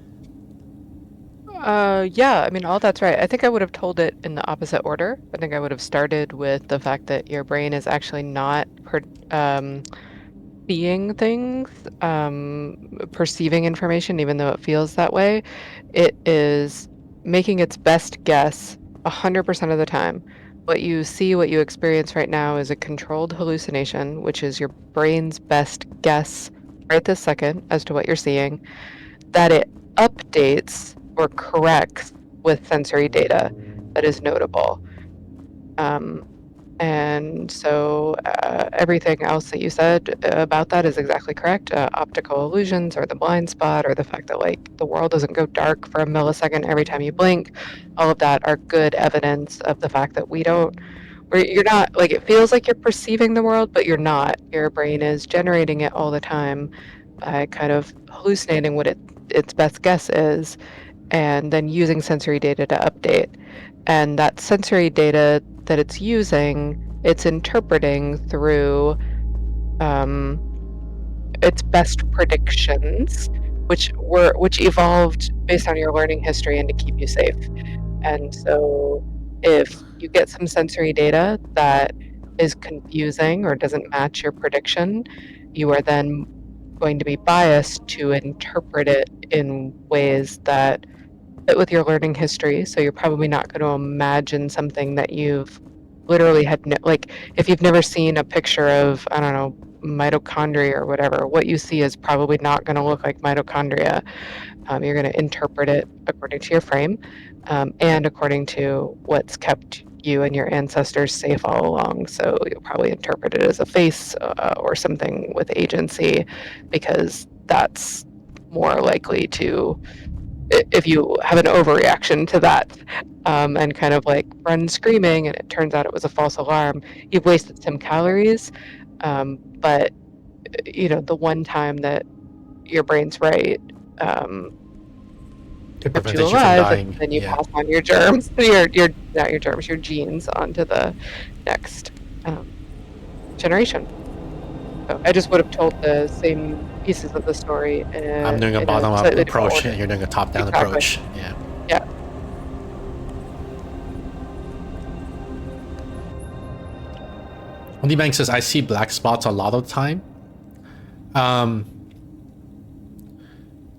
Yeah, I mean, all that's right. I think I would have told it in the opposite order. I think I would have started with the fact that your brain is actually not seeing things, perceiving information, even though it feels that way. It is making its best guess 100% of the time what you see, what you experience right now is a controlled hallucination, which is your brain's best guess right this second as to what you're seeing, that it updates or corrects with sensory data that is notable. And so everything else that you said about that is exactly correct. Optical illusions or the blind spot or the fact that like the world doesn't go dark for a millisecond every time you blink, all of that are good evidence of the fact that you're not, like, it feels like you're perceiving the world, but you're not. Your brain is generating it all the time by kind of hallucinating what its best guess is, and then using sensory data to update. And that sensory data that it's using, it's interpreting through its best predictions, which evolved based on your learning history and to keep you safe. And so if you get some sensory data that is confusing or doesn't match your prediction, you are then going to be biased to interpret it in ways that fit with your learning history. So you're probably not going to imagine something that you've literally like if you've never seen a picture of, I don't know, mitochondria or whatever, what you see is probably not going to look like mitochondria. You're going to interpret it according to your frame and according to what's kept you and your ancestors safe all along. So you'll probably interpret it as a face or something with agency, because that's more likely to, if you have an overreaction to that and kind of like run screaming and it turns out it was a false alarm, you've wasted some calories. But the one time that your brain's right, It kept prevented you you from alive, and dying. then you Yeah. pass on your germs, your not your germs, your genes onto the next generation. So I just would have told the same pieces of the story I'm doing a in a bottom-up slightly different approach, order. and you're doing a top-down Exactly. approach. Yeah. Yeah. Wendy Banks says, I see black spots a lot of the time.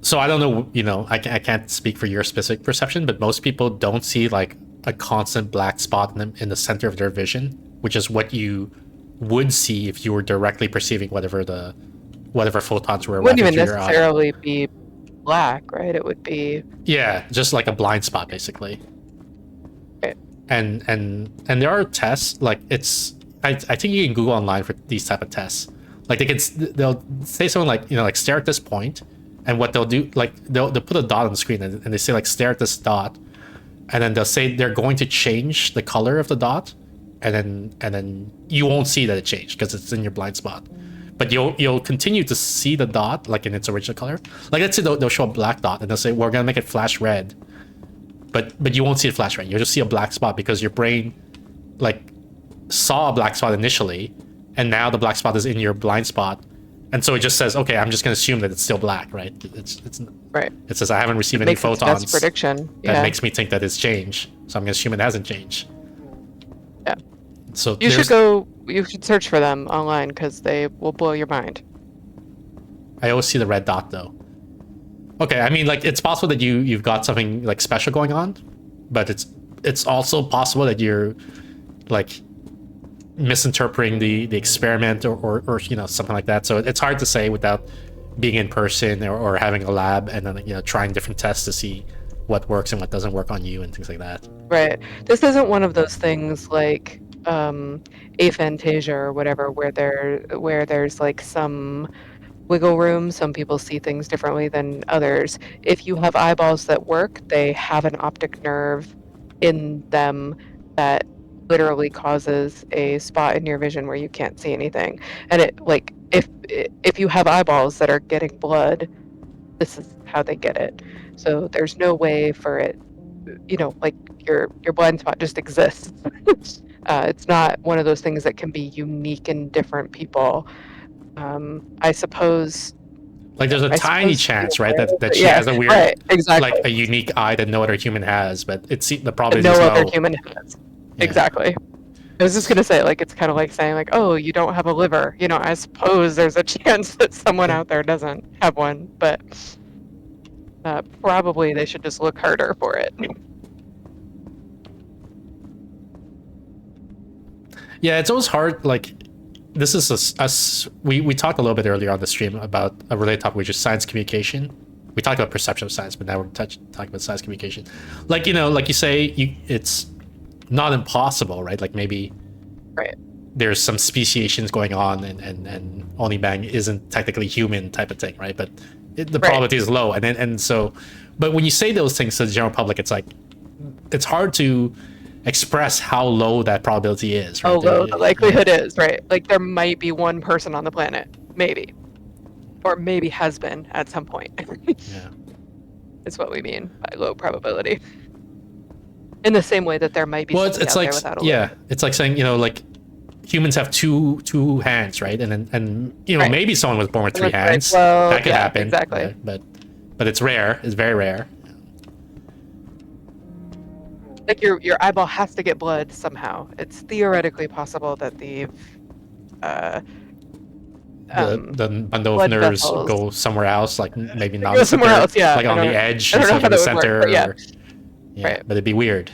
So I don't know, I can't speak for your specific perception, but most people don't see like a constant black spot in the center of their vision, which is what you would see if you were directly perceiving whatever photons were It wouldn't arriving even through your eye. necessarily be black, right? It would be, Yeah, just like a blind spot, basically. right. And there are tests, like I think you can Google online for these type of tests. Like they'll say something like, like stare at this point, and what they'll do, like they'll put a dot on the screen and they say like stare at this dot, and then they'll say they're going to change the color of the dot, and then you won't see that it changed because it's in your blind spot, but you'll continue to see the dot like in its original color. Like let's say they'll show a black dot and they'll say we're gonna make it flash red, but you won't see it flash red. You'll just see a black spot because your brain like saw a black spot initially, and now the black spot is in your blind spot, and so it just says, okay, I'm just going to assume that it's still black, right? It's Right. It says I haven't received any Makes its photons best prediction. that makes me think that it's changed, so I'm going to assume it hasn't changed. Yeah. So You should search for them online because they will blow your mind. I always see the red dot though. Okay, I mean, like it's possible that you've got something like special going on, but it's also possible that you're like misinterpreting the experiment or something like that. So it's hard to say without being in person or having a lab and then trying different tests to see what works and what doesn't work on you and things like that. Right. This isn't one of those things like aphantasia or whatever where there's like some wiggle room. Some people see things differently than others. If you have eyeballs that work, they have an optic nerve in them that literally causes a spot in your vision where you can't see anything. And it, like, if you have eyeballs that are getting blood, this is how they get it. So there's no way for it, like your blind spot just exists. It's not one of those things that can be unique in different people. I suppose. Like there's a tiny chance, right, that she Yeah, has a weird, right, exactly. like a unique eye that no other human has, but the probability no is other low. human has. Yeah. Exactly. I was just gonna say, like, it's kind of like saying, like, oh, you don't have a liver. I suppose there's a chance that someone out there doesn't have one, but probably they should just look harder for it. Yeah, it's always hard. Like, this is us. We talked a little bit earlier on the stream about a related topic, which is science communication. We talked about perception of science, but now we're talking about science communication. Like, you know, like you say, it's not impossible, right? Like maybe there's some speciations going on, and Oni Bang isn't technically human type of thing, right? But the probability is low, and so, but when you say those things to the general public, it's like it's hard to express how low that probability is, right? How low the likelihood is, right? Like there might be one person on the planet, maybe, or maybe has been at some point. Yeah, is what we mean by low probability. In the same way that there might be somebody it's out like there without a limb. it's like saying, you know, like humans have two hands, right? And you know, maybe someone was born with three hands. Well, that could happen, exactly. But it's rare. It's very rare. Like your eyeball has to get blood somehow. It's theoretically possible that the bundle of nerves go somewhere else, like maybe not go somewhere else, yeah. like on the edge I don't know instead how of the that would center. work, but yeah. Right. But it'd be weird,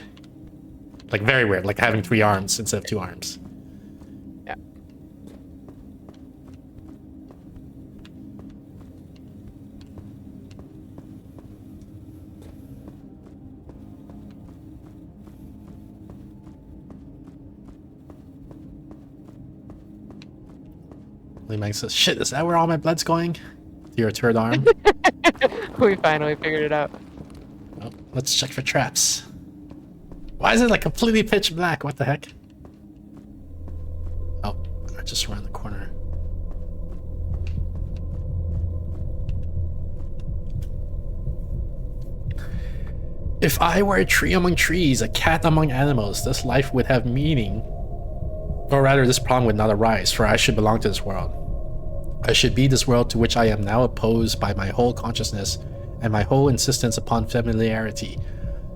like very weird, like having 3 arms instead of 2 arms. Yeah. Lee Mang says, "Shit, is that where all my blood's going? To your third arm?" We finally figured it out. Oh, let's check for traps. Why is it like completely pitch black? What the heck? Oh, I just around the corner. If I were a tree among trees, a cat among animals, this life would have meaning. Or rather, this problem would not arise, for I should belong to this world. I should be this world to which I am now opposed by my whole consciousness and my whole insistence upon familiarity.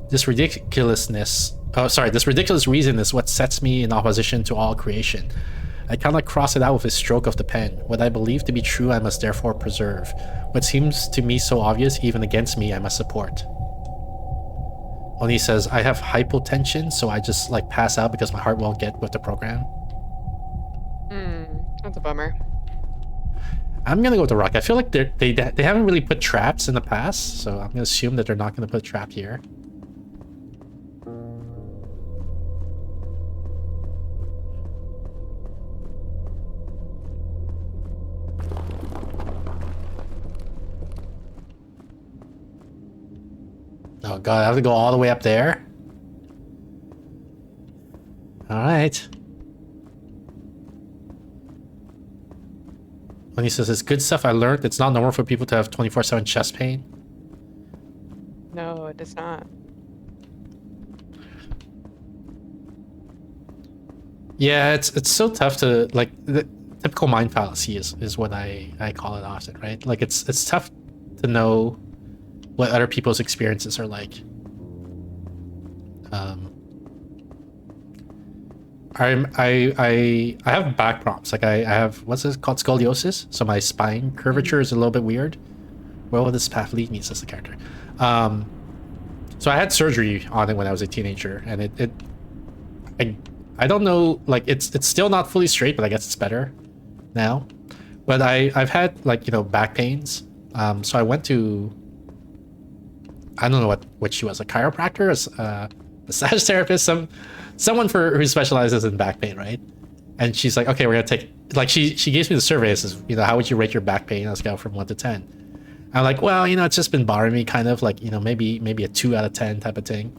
This ridiculous reason is what sets me in opposition to all creation. I cannot cross it out with a stroke of the pen. What I believe to be true, I must therefore preserve. What seems to me so obvious, even against me, I must support. Oni says, I have hypotension, so I just like pass out because my heart won't get with the program. That's a bummer. I'm gonna go with the rock. I feel like they haven't really put traps in the past, so I'm gonna assume that they're not gonna put a trap here. Oh god, I have to go all the way up there? Alright. When he says, it's good stuff I learned. It's not normal for people to have 24/7 chest pain. No, it does not. Yeah, it's so tough to, like, the typical mind fallacy is what I call it often, right? Like, it's tough to know what other people's experiences are like. I have back problems. Like I have, what's this called, scoliosis. So my spine curvature is a little bit weird. Where will this path lead me? Says the character. So I had surgery on it when I was a teenager, and I don't know. Like it's still not fully straight, but I guess it's better now. But I've had, like, you know, back pains. So I went to, I don't know what she was, a chiropractor, a massage therapist, someone who specializes in back pain, right? And she's like, okay, we're gonna take, like, she gives me the survey. Says, you know, how would you rate your back pain on a scale from 1 to 10? I'm like, well, you know, it's just been bothering me, kind of like, you know, maybe a 2 out of 10 type of thing.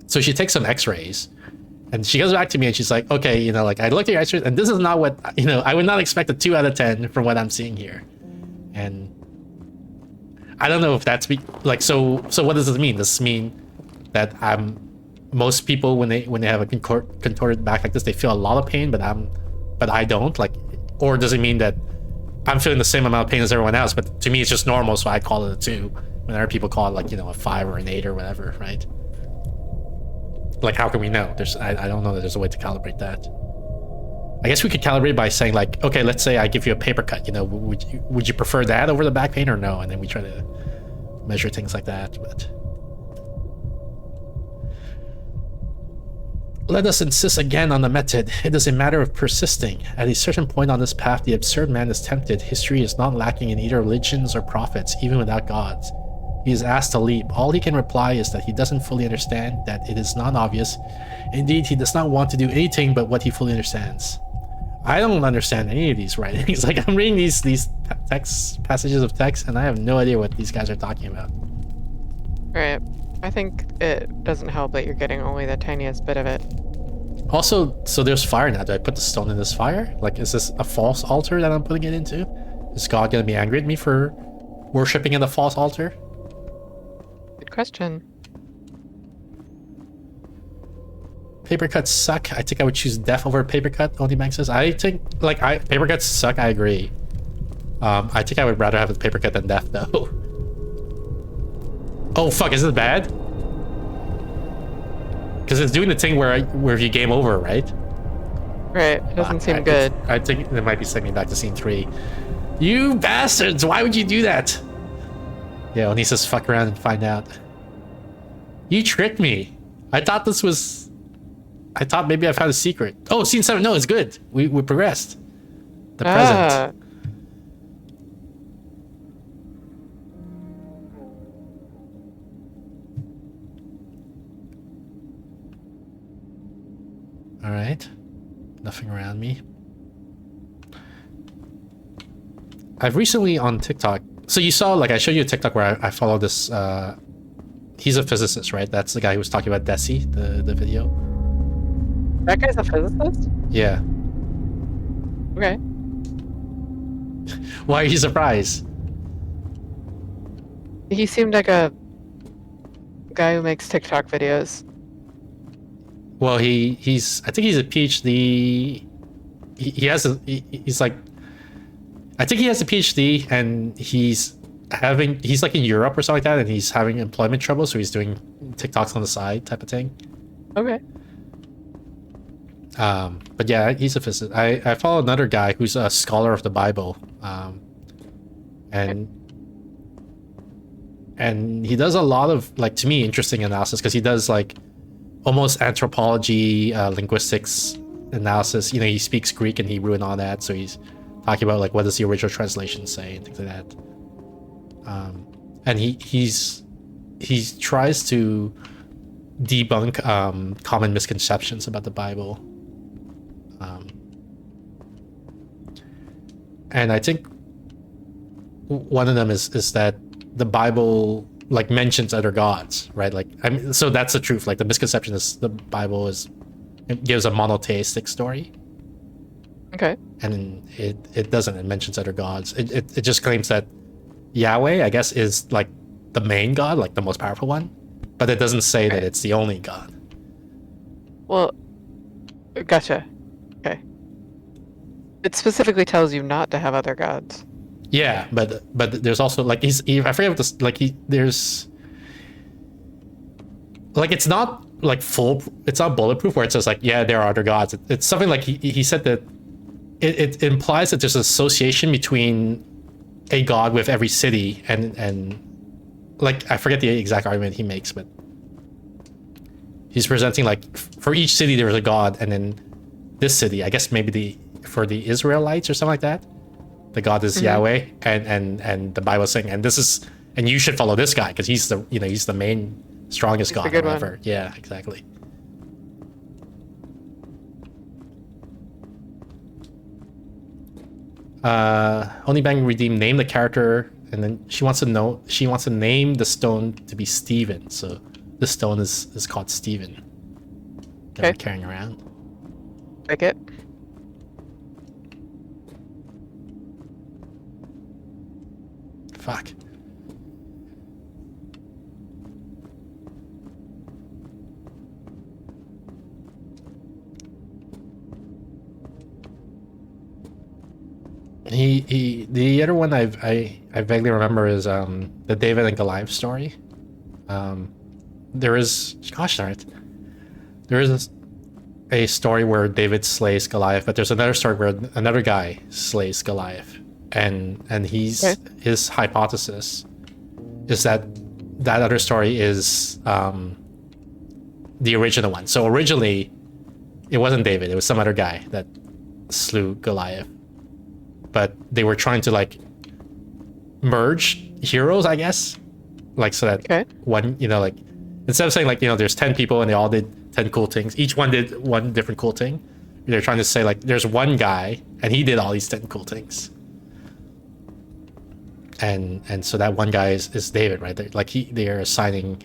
So she takes some X-rays, and she goes back to me and she's like, okay, you know, like, I looked at your X-rays, and this is not what, you know, I would not expect a 2 out of 10 from what I'm seeing here. And I don't know if that's like, so what does this mean? Does this mean that most people, when they have a contorted back like this, they feel a lot of pain, but I don't, like, or does it mean that I'm feeling the same amount of pain as everyone else, but to me it's just normal, so I call it a 2, when other people call it, like, you know, a 5 or an 8 or whatever, right? Like, how can we know? I don't know that there's a way to calibrate that. I guess we could calibrate by saying, like, okay, let's say I give you a paper cut, you know, would you prefer that over the back pain or no? And then we try to measure things like that. But Let us insist again on the method. It is a matter of persisting. At a certain point on this path, the absurd man is tempted. History is not lacking in either religions or prophets, even without gods. He is asked to leap. All he can reply is that he doesn't fully understand, that it is not obvious. Indeed, he does not want to do anything but what he fully understands. I don't understand any of these writings. Like, I'm reading these text passages of text, and I have no idea what these guys are talking about. Right. I think it doesn't help that you're getting only the tiniest bit of it. Also, so there's fire now. Do I put the stone in this fire? Like, is this a false altar that I'm putting it into? Is God gonna be angry at me for worshipping in the false altar? Good question. Paper cuts suck. I think I would choose death over paper cut, Onibank says. I think, like, paper cuts suck, I agree. I think I would rather have a paper cut than death, though. Oh, fuck, is it bad? Because it's doing the thing where you game over, right? Right, it doesn't seem good. I think it might be sending me back to scene 3. You bastards! Why would you do that? Yeah, Oni says fuck around and find out. You tricked me. I thought this was... I thought maybe I found a secret. Oh, scene 7. No, it's good. We progressed. The present. All right. Nothing around me. I've recently on TikTok. So you saw, like, I showed you a TikTok where I follow this. He's a physicist, right? That's the guy who was talking about Desi, the video. That guy's a physicist? Yeah. Okay. Why are you surprised? He seemed like a guy who makes TikTok videos. Well, he's I think he's a PhD. He's like, I think he has a PhD, and he's like in Europe or something like that, and he's having employment trouble, so he's doing TikToks on the side type of thing. Okay. But yeah, he's a physicist. I follow another guy who's a scholar of the Bible, and he does a lot of, like, to me, interesting analysis, because he does like almost anthropology, linguistics analysis. You know, he speaks Greek and Hebrew and all that, so he's talking about, like, what does the original translation say and things like that. And he tries to debunk common misconceptions about the Bible. And I think one of them is that the Bible, like, mentions other gods, right? Like, I mean, so that's the truth. Like, the misconception is the Bible it gives a monotheistic story. Okay. And it doesn't. It mentions other gods. It just claims that Yahweh, I guess, is like the main god, like the most powerful one, but it doesn't say that it's the only god. Well, gotcha. Okay. It specifically tells you not to have other gods. Yeah, but there's also, like, I forget what this, like, there's, like, it's not like it's not bulletproof where it says, like, yeah, there are other gods. It's something like he said that it implies that there's an association between a god with every city, and like, I forget the exact argument he makes, but he's presenting, like, for each city there's a god, and then this city, I guess maybe for the Israelites or something like that, the god is Yahweh, and the Bible is saying, and you should follow this guy because he's the main strongest god or whatever. One. Yeah, exactly. Only Bang Redeem, name the character, and then she wants to name the stone to be Steven. So this stone is called Steven that we're carrying around. Like it. Fuck. The other one I vaguely remember is the David and Goliath story. There is, gosh darn it, there is a story where David slays Goliath, but there's another story where another guy slays Goliath, and his hypothesis is that other story is the original one. So originally it wasn't David. It was some other guy that slew Goliath. But they were trying to like merge heroes, I guess. Like so that one, you know, like instead of saying like, you know, there's 10 people and they all did 10 cool things. Each one did one different cool thing. They're trying to say like there's one guy and he did all these 10 cool things. And so that one guy is David, right? They're assigning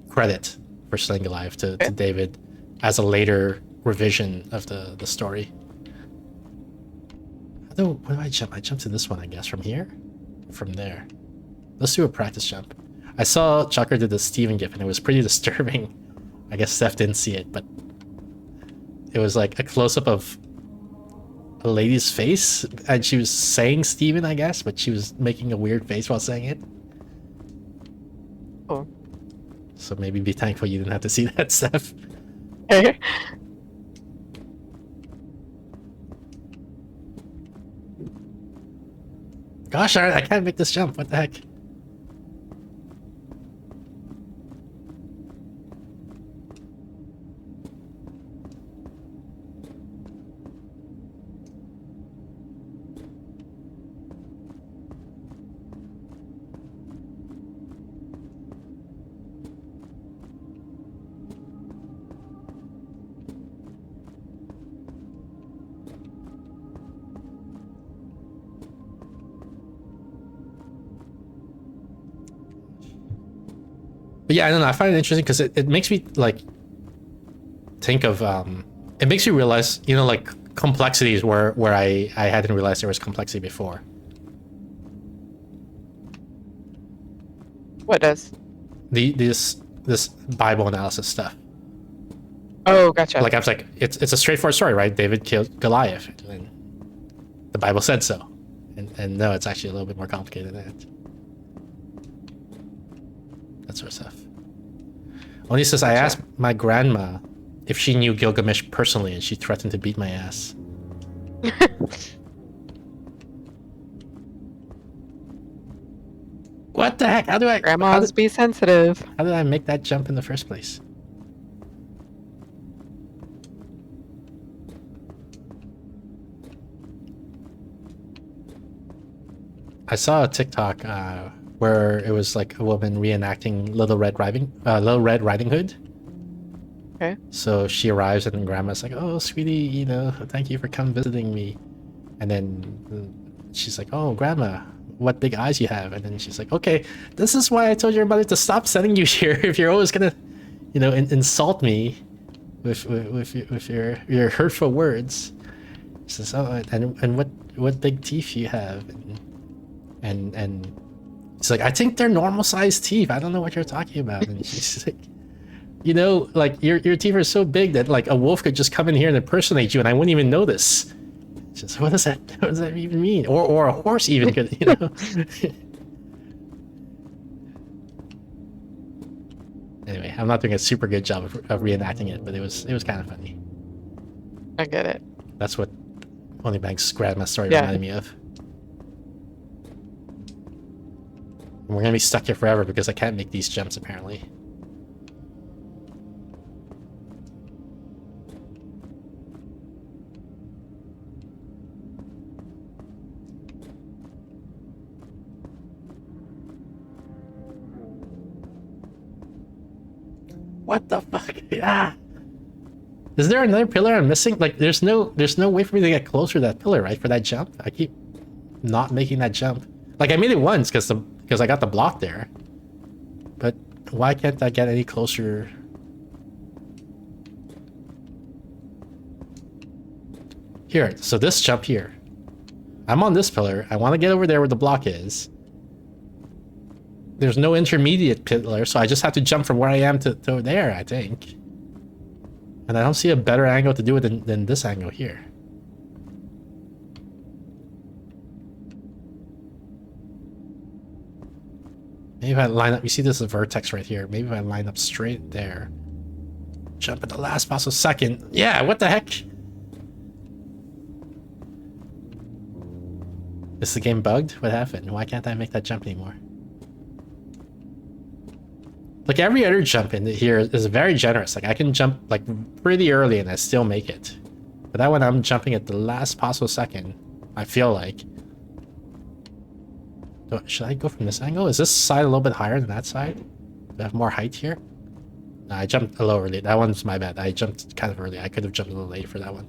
credit for slaying Goliath to David as a later revision of the story. Where do I jump? I jumped to this one, I guess, from here? From there. Let's do a practice jump. I saw Chucker did the Steven gif and it was pretty disturbing. I guess Steph didn't see it, but it was like a close-up of a lady's face and she was saying Steven, I guess, but she was making a weird face while saying it. Oh. So maybe be thankful you didn't have to see that, Steph. Gosh, I can't make this jump. What the heck? But yeah, I don't know. I find it interesting because it makes me like think of it makes you realize, you know, like complexities where I hadn't realized there was complexity before. What does? This Bible analysis stuff. Oh, gotcha. Like I was like, it's a straightforward story, right? David killed Goliath, and the Bible said so. And no, it's actually a little bit more complicated than that. That sort of stuff. Oni says, I asked my grandma if she knew Gilgamesh personally, and she threatened to beat my ass. What the heck? Grandmas be sensitive. How did I make that jump in the first place? I saw a TikTok where it was like a woman reenacting Little Red Riding Hood. Okay. So she arrives and grandma's like, "Oh, sweetie, you know, thank you for coming visiting me." And then she's like, "Oh, grandma, what big eyes you have." And then she's like, "Okay, this is why I told your mother to stop sending you here. If you're always gonna, you know, insult me with your hurtful words." She says, "Oh, and what big teeth you have?" And it's like, I think they're normal sized teeth. I don't know what you're talking about. And she's like, you know, like your teeth are so big that like a wolf could just come in here and impersonate you and I wouldn't even notice. Just what does that even mean? Or a horse even could, you know. Anyway, I'm not doing a super good job of reenacting it, but it was kind of funny. I get it. That's what Honeybank's grandma story reminded me of. And we're gonna be stuck here forever because I can't make these jumps apparently. What the fuck? Yeah. Is there another pillar I'm missing? Like, there's no way for me to get closer to that pillar, right? For that jump, I keep not making that jump. Like I made it once because I got the block there, but why can't I get any closer? Here, so this jump here. I'm on this pillar. I want to get over there where the block is. There's no intermediate pillar, so I just have to jump from where I am to there, I think. And I don't see a better angle to do it than this angle here. Maybe if I line up, you see this is a vertex right here. Maybe if I line up straight there. Jump at the last possible second. Yeah, what the heck? Is the game bugged? What happened? Why can't I make that jump anymore? Like every other jump in here is very generous. Like I can jump like pretty early and I still make it. But that one I'm jumping at the last possible second, I feel like. Should I go from this angle? Is this side a little bit higher than that side? Do I have more height here? No, I jumped a little early. That one's my bad. I jumped kind of early. I could have jumped a little late for that one.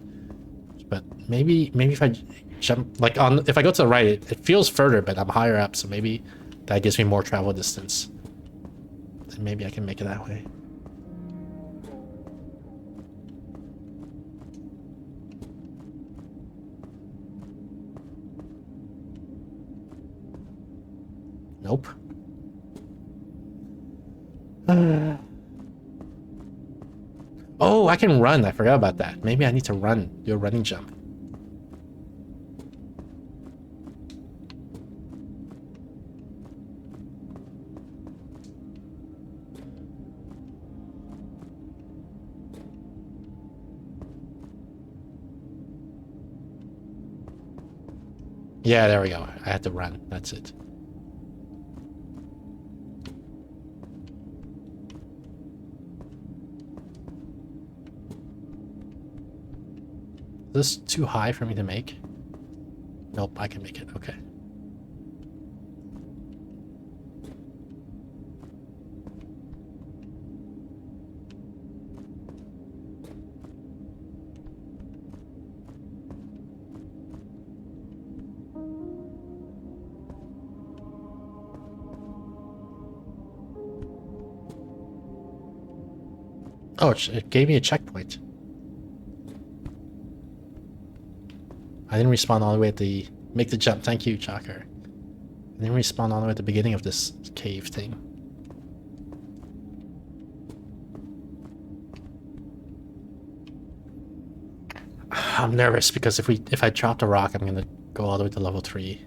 But maybe if I jump like on, if I go to the right, it feels further, but I'm higher up, so maybe that gives me more travel distance. And maybe I can make it that way. Nope. Oh, I can run. I forgot about that. Maybe I need to run. Do a running jump. Yeah, there we go. I had to run. That's it. Is this too high for me to make? Nope, I can make it. Okay. Oh, it gave me a checkpoint. I didn't respawn all the way at the... Make the jump. Thank you, Chalker. I didn't respawn all the way at the beginning of this cave thing. I'm nervous because if I drop the rock, I'm gonna go all the way to level 3.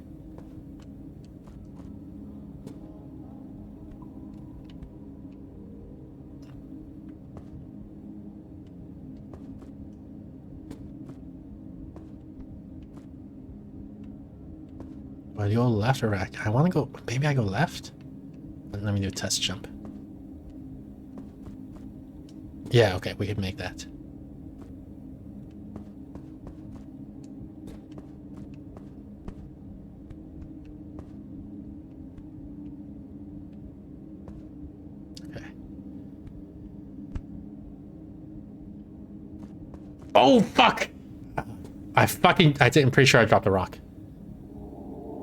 Do I go left or right? I want to go... Maybe I go left? Let me do a test jump. Yeah, okay, we can make that. Okay. Oh, fuck! I'm pretty sure I dropped a rock.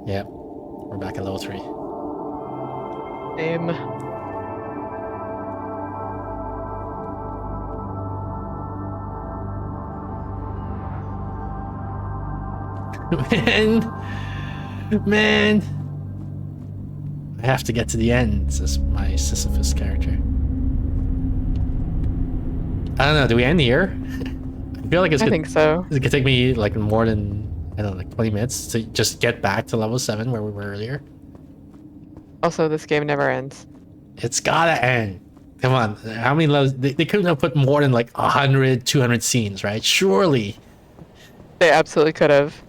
Yep, we're back at level 3. Same. Man, I have to get to the end, says my Sisyphus character. I don't know, do we end here? I feel like I think so. It could take me like more than, I don't know, like 20 minutes to just get back to level 7 where we were earlier. Also, this game never ends. It's gotta end. Come on, how many levels? They couldn't have put more than like 100, 200 scenes, right? Surely. They absolutely could have.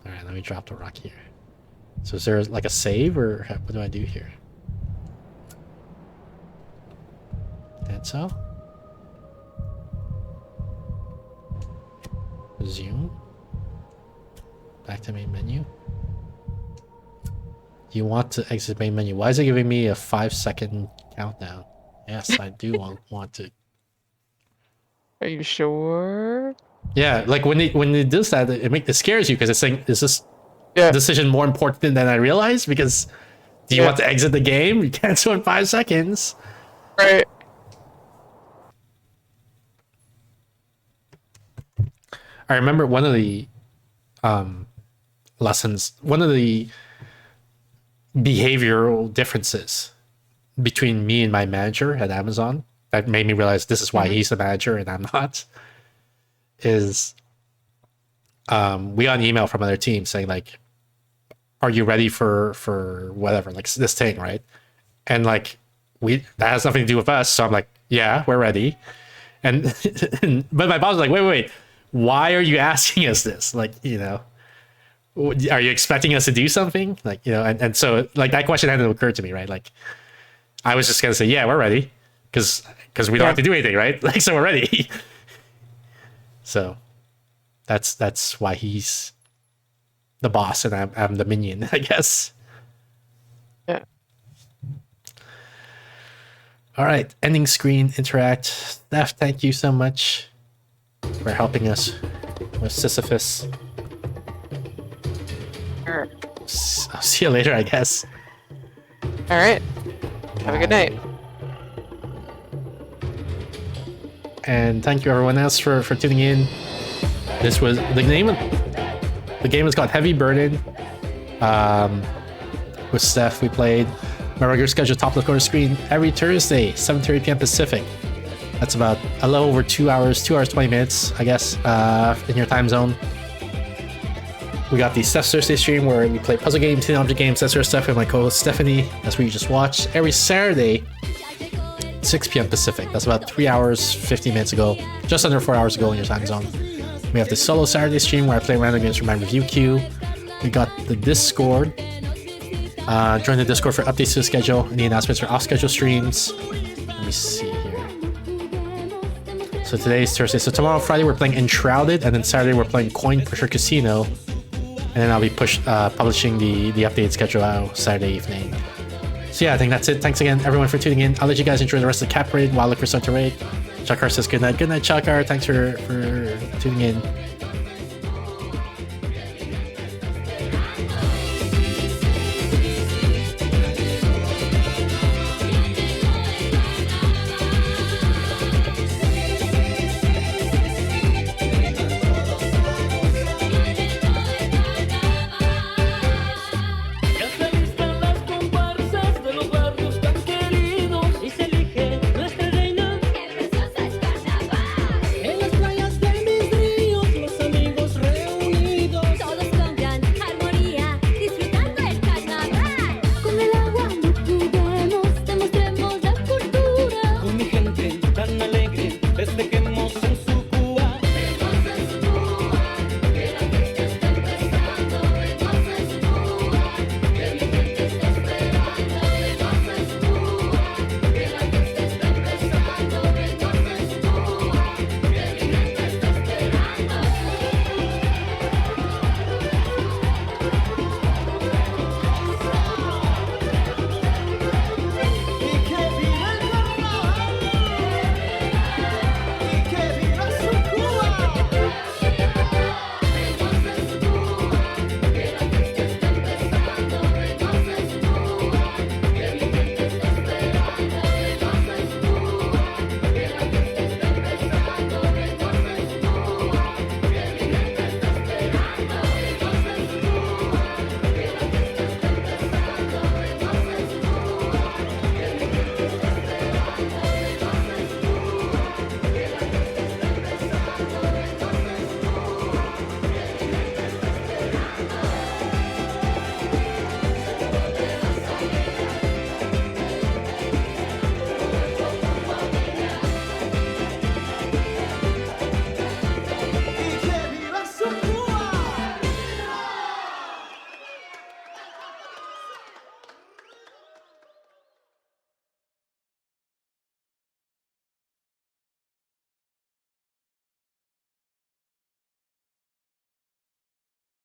Alright, let me drop the rock here. So is there like a save, or what do I do here? Cancel. Resume. Back to main menu. You want to exit main menu. Why is it giving me a 5-second countdown? Yes, I do want to. Are you sure? Yeah, like when it does that, it scares you because it's saying, is this decision more important than I realized? Because do you want to exit the game? You can't do it in 5 seconds. Right. I remember one of the lessons, one of the behavioral differences between me and my manager at Amazon that made me realize this is why he's the manager and I'm not, is we got an email from other teams saying like, are you ready for whatever, like this thing, right? And like that has nothing to do with us, so I'm like, yeah, we're ready. And but my boss was like, wait, why are you asking us this? Like, you know, Are you expecting us to do something? Like, you know, and so like that question hadn't occurred to me, right? Like, I was just gonna say, yeah, we're ready, because we don't have to do anything, right? Like, so we're ready. So that's why he's the boss and I'm the minion, I guess. Yeah. All right, ending screen, interact. Steph, thank you so much for helping us with Sisyphus. Sure. I'll see you later, I guess. All right. Have a good night. And thank you everyone else for tuning in. This was the game is called Heavy Burden. With Steph, we played my regular schedule top left corner screen every Thursday, 7:30 p.m. Pacific. That's about a little over 2 hours, 20 minutes, I guess, in your time zone. We got the Steph Thursday stream where we play puzzle games, hidden object games, that sort of stuff with my co-host Stephanie. That's where you just watch every Saturday, 6 p.m. Pacific. That's about 3 hours, 15 minutes ago, just under 4 hours ago in your time zone. We have the solo Saturday stream where I play random games from my review queue. We got the Discord. Join the Discord for updates to the schedule. Any announcements for off-schedule streams. Let me see here. So today's Thursday. So tomorrow, Friday, we're playing Enshrouded, and then Saturday we're playing Coin Pusher Casino. And then I'll be publishing the updated schedule out Saturday evening. So yeah, I think that's it. Thanks again, everyone, for tuning in. I'll let you guys enjoy the rest of the cap raid while I look for start to raid. Chakar says good night. Good night, Chakar. Thanks for tuning in.